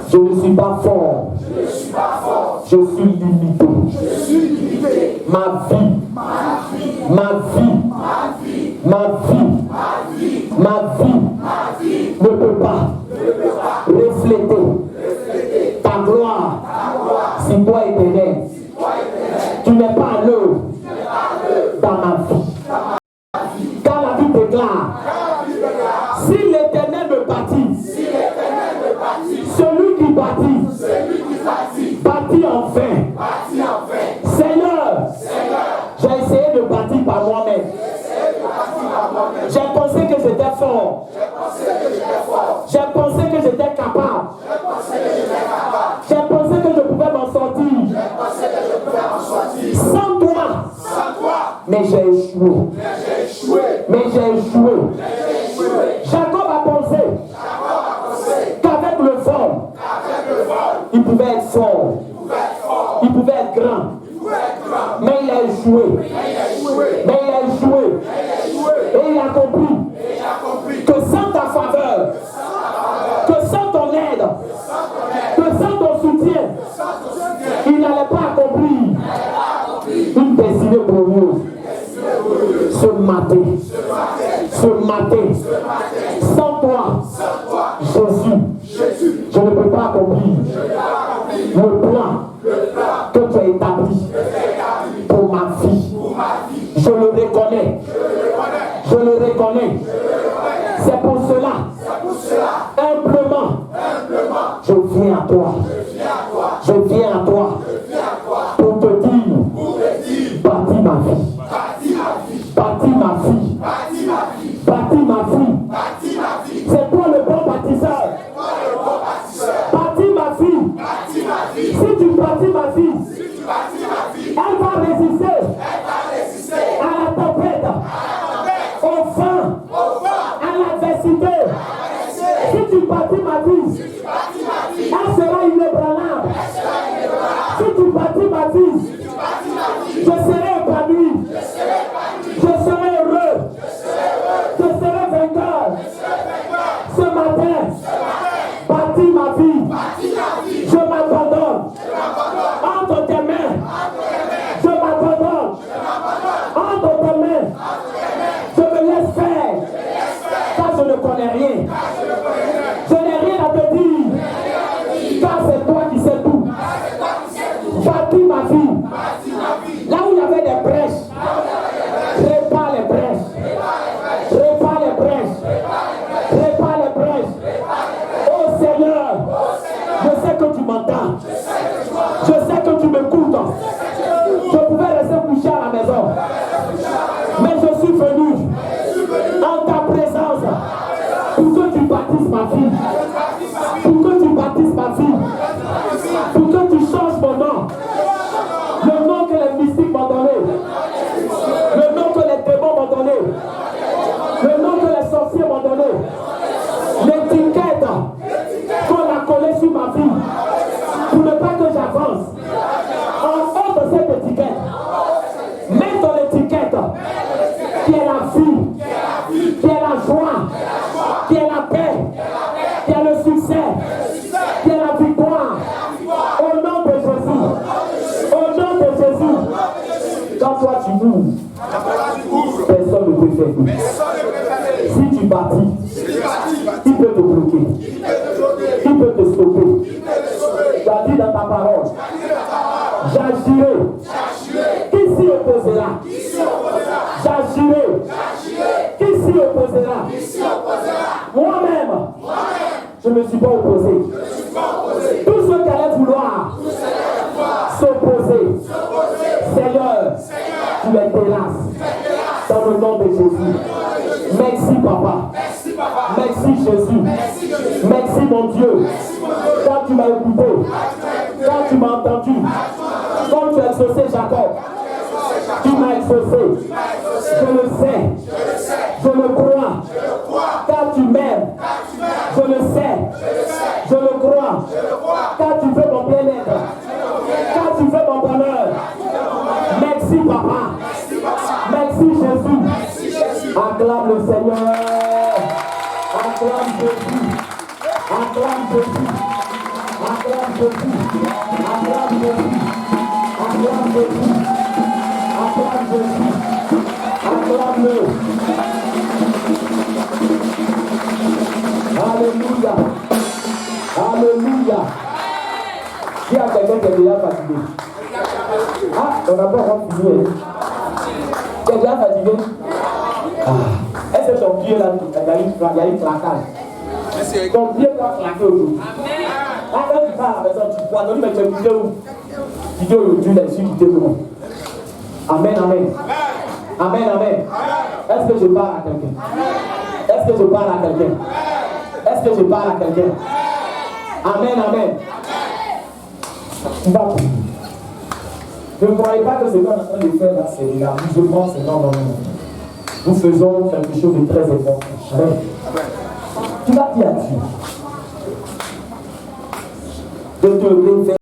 S1: Je ne suis pas fort. Je suis limité. Ma vie ne peut pas refléter ta gloire. Si toi éternel, tu n'es pas à l'œuvre dans ma vie. Car la vie déclare, si l'Éternel me bâtit, celui qui bâtit en vain. Seigneur, j'ai essayé de bâtir par moi-même. J'ai pensé que j'étais fort. J'ai pensé que j'étais capable. J'ai pensé que je pouvais m'en sortir. Sans toi. Mais j'ai échoué. Jacob a pensé qu'avec le vol, il pouvait être fort. Il pouvait être grand. Mais il a échoué. Ce matin. Sans toi, Jésus, je ne peux pas accomplir le plan que tu as établi pour ma vie. Je le reconnais. C'est pour cela, humblement, je viens à toi. Pour te dire, bâtis ma vie. C'est toi le bon bâtisseur. Bâtis ma vie. Si tu bâtis ma vie, elle va résister à la tempête, au vent, à l'adversité. Si tu bâtis ma vie, elle sera inébranlable. Si tu bâtis ma vie, je serai épanoui. Je serai heureux. Je serai vainqueur. Ce matin, bâtis ma vie. Je m'abandonne entre tes mains. Je m'abandonne entre tes mains. Je me laisse faire. Car je ne connais rien. Je n'ai rien à te dire. Car c'est toi qui sais tout. Bâtis ma vie. Là où il y avait des brèches, répare les brèches. Oh Seigneur, je sais que tu m'entends. Je sais que tu m'écoutes. Je pouvais rester couché à la maison. Mais je suis venu en ta présence pour que tu bâtisses ma vie. Pour que tu bâtisses ma vie. Pour que tu changes mon nom. Le nom que les mystiques m'ont donné. Le nom que les démons m'ont donné. Le nom que les sorciers m'ont donné. L'étiquette qu'on a collée sur ma vie. Pour ne pas que j'avance. En haut de cette étiquette, mets ton étiquette qui est la vie, qui est la joie, qui est la paix, qui est le succès, qui est la victoire. Au nom de Jésus. Quand toi tu mours, personne ne peut faire plus. Si tu bâtis, il peut te bloquer. Il peut te stopper. Tu as dit dans ta parole, j'agirai. Qui s'y opposera? J'agirai. Qui s'y opposera? Moi-même, je ne me suis pas opposé. Tous ceux qui allaient vouloir s'opposer, Seigneur, tu les terrasses. Dans le nom de Jésus. Merci Papa. Merci Jésus. Merci mon Dieu. Quand tu m'as écouté, quand tu m'as entendu, quand tu as exaucé Jacob, tu m'as exaucé. Je le sais. Je le crois. Car tu m'aimes. Je le sais. Je le crois. Car tu veux mon bien-être. Car tu veux mon bonheur. Merci Papa. Merci Jésus. Acclame le Seigneur. Acclame Jésus. Acclame Jésus. Acclame Jésus. Acclame Jésus. Acclame Jésus. Acclame Jésus. Acclame-le. Alléluia. Alléluia. Qui a quelqu'un qui est déjà fatigué? Ah, on n'a pas encore fini. Tu es déjà fatigué? Est-ce que ton pied là, il y a une claquage? Ton pied va claquer aujourd'hui. Quand tu vas à la maison, tu vois, mais tu es quitté où? Quitté aujourd'hui, là, je suis quitté comment? Amen, amen. Amen, amen. Est-ce que je parle à quelqu'un? Est-ce que je parle à quelqu'un? Est-ce que je parle à quelqu'un? Amen, amen. Je ne croyais pas que ce qu'on est en train de faire là, c'est la musulmane, c'est non. Nous faisons quelque chose de très important. Amen. Tu vas dire à Dieu de te révéler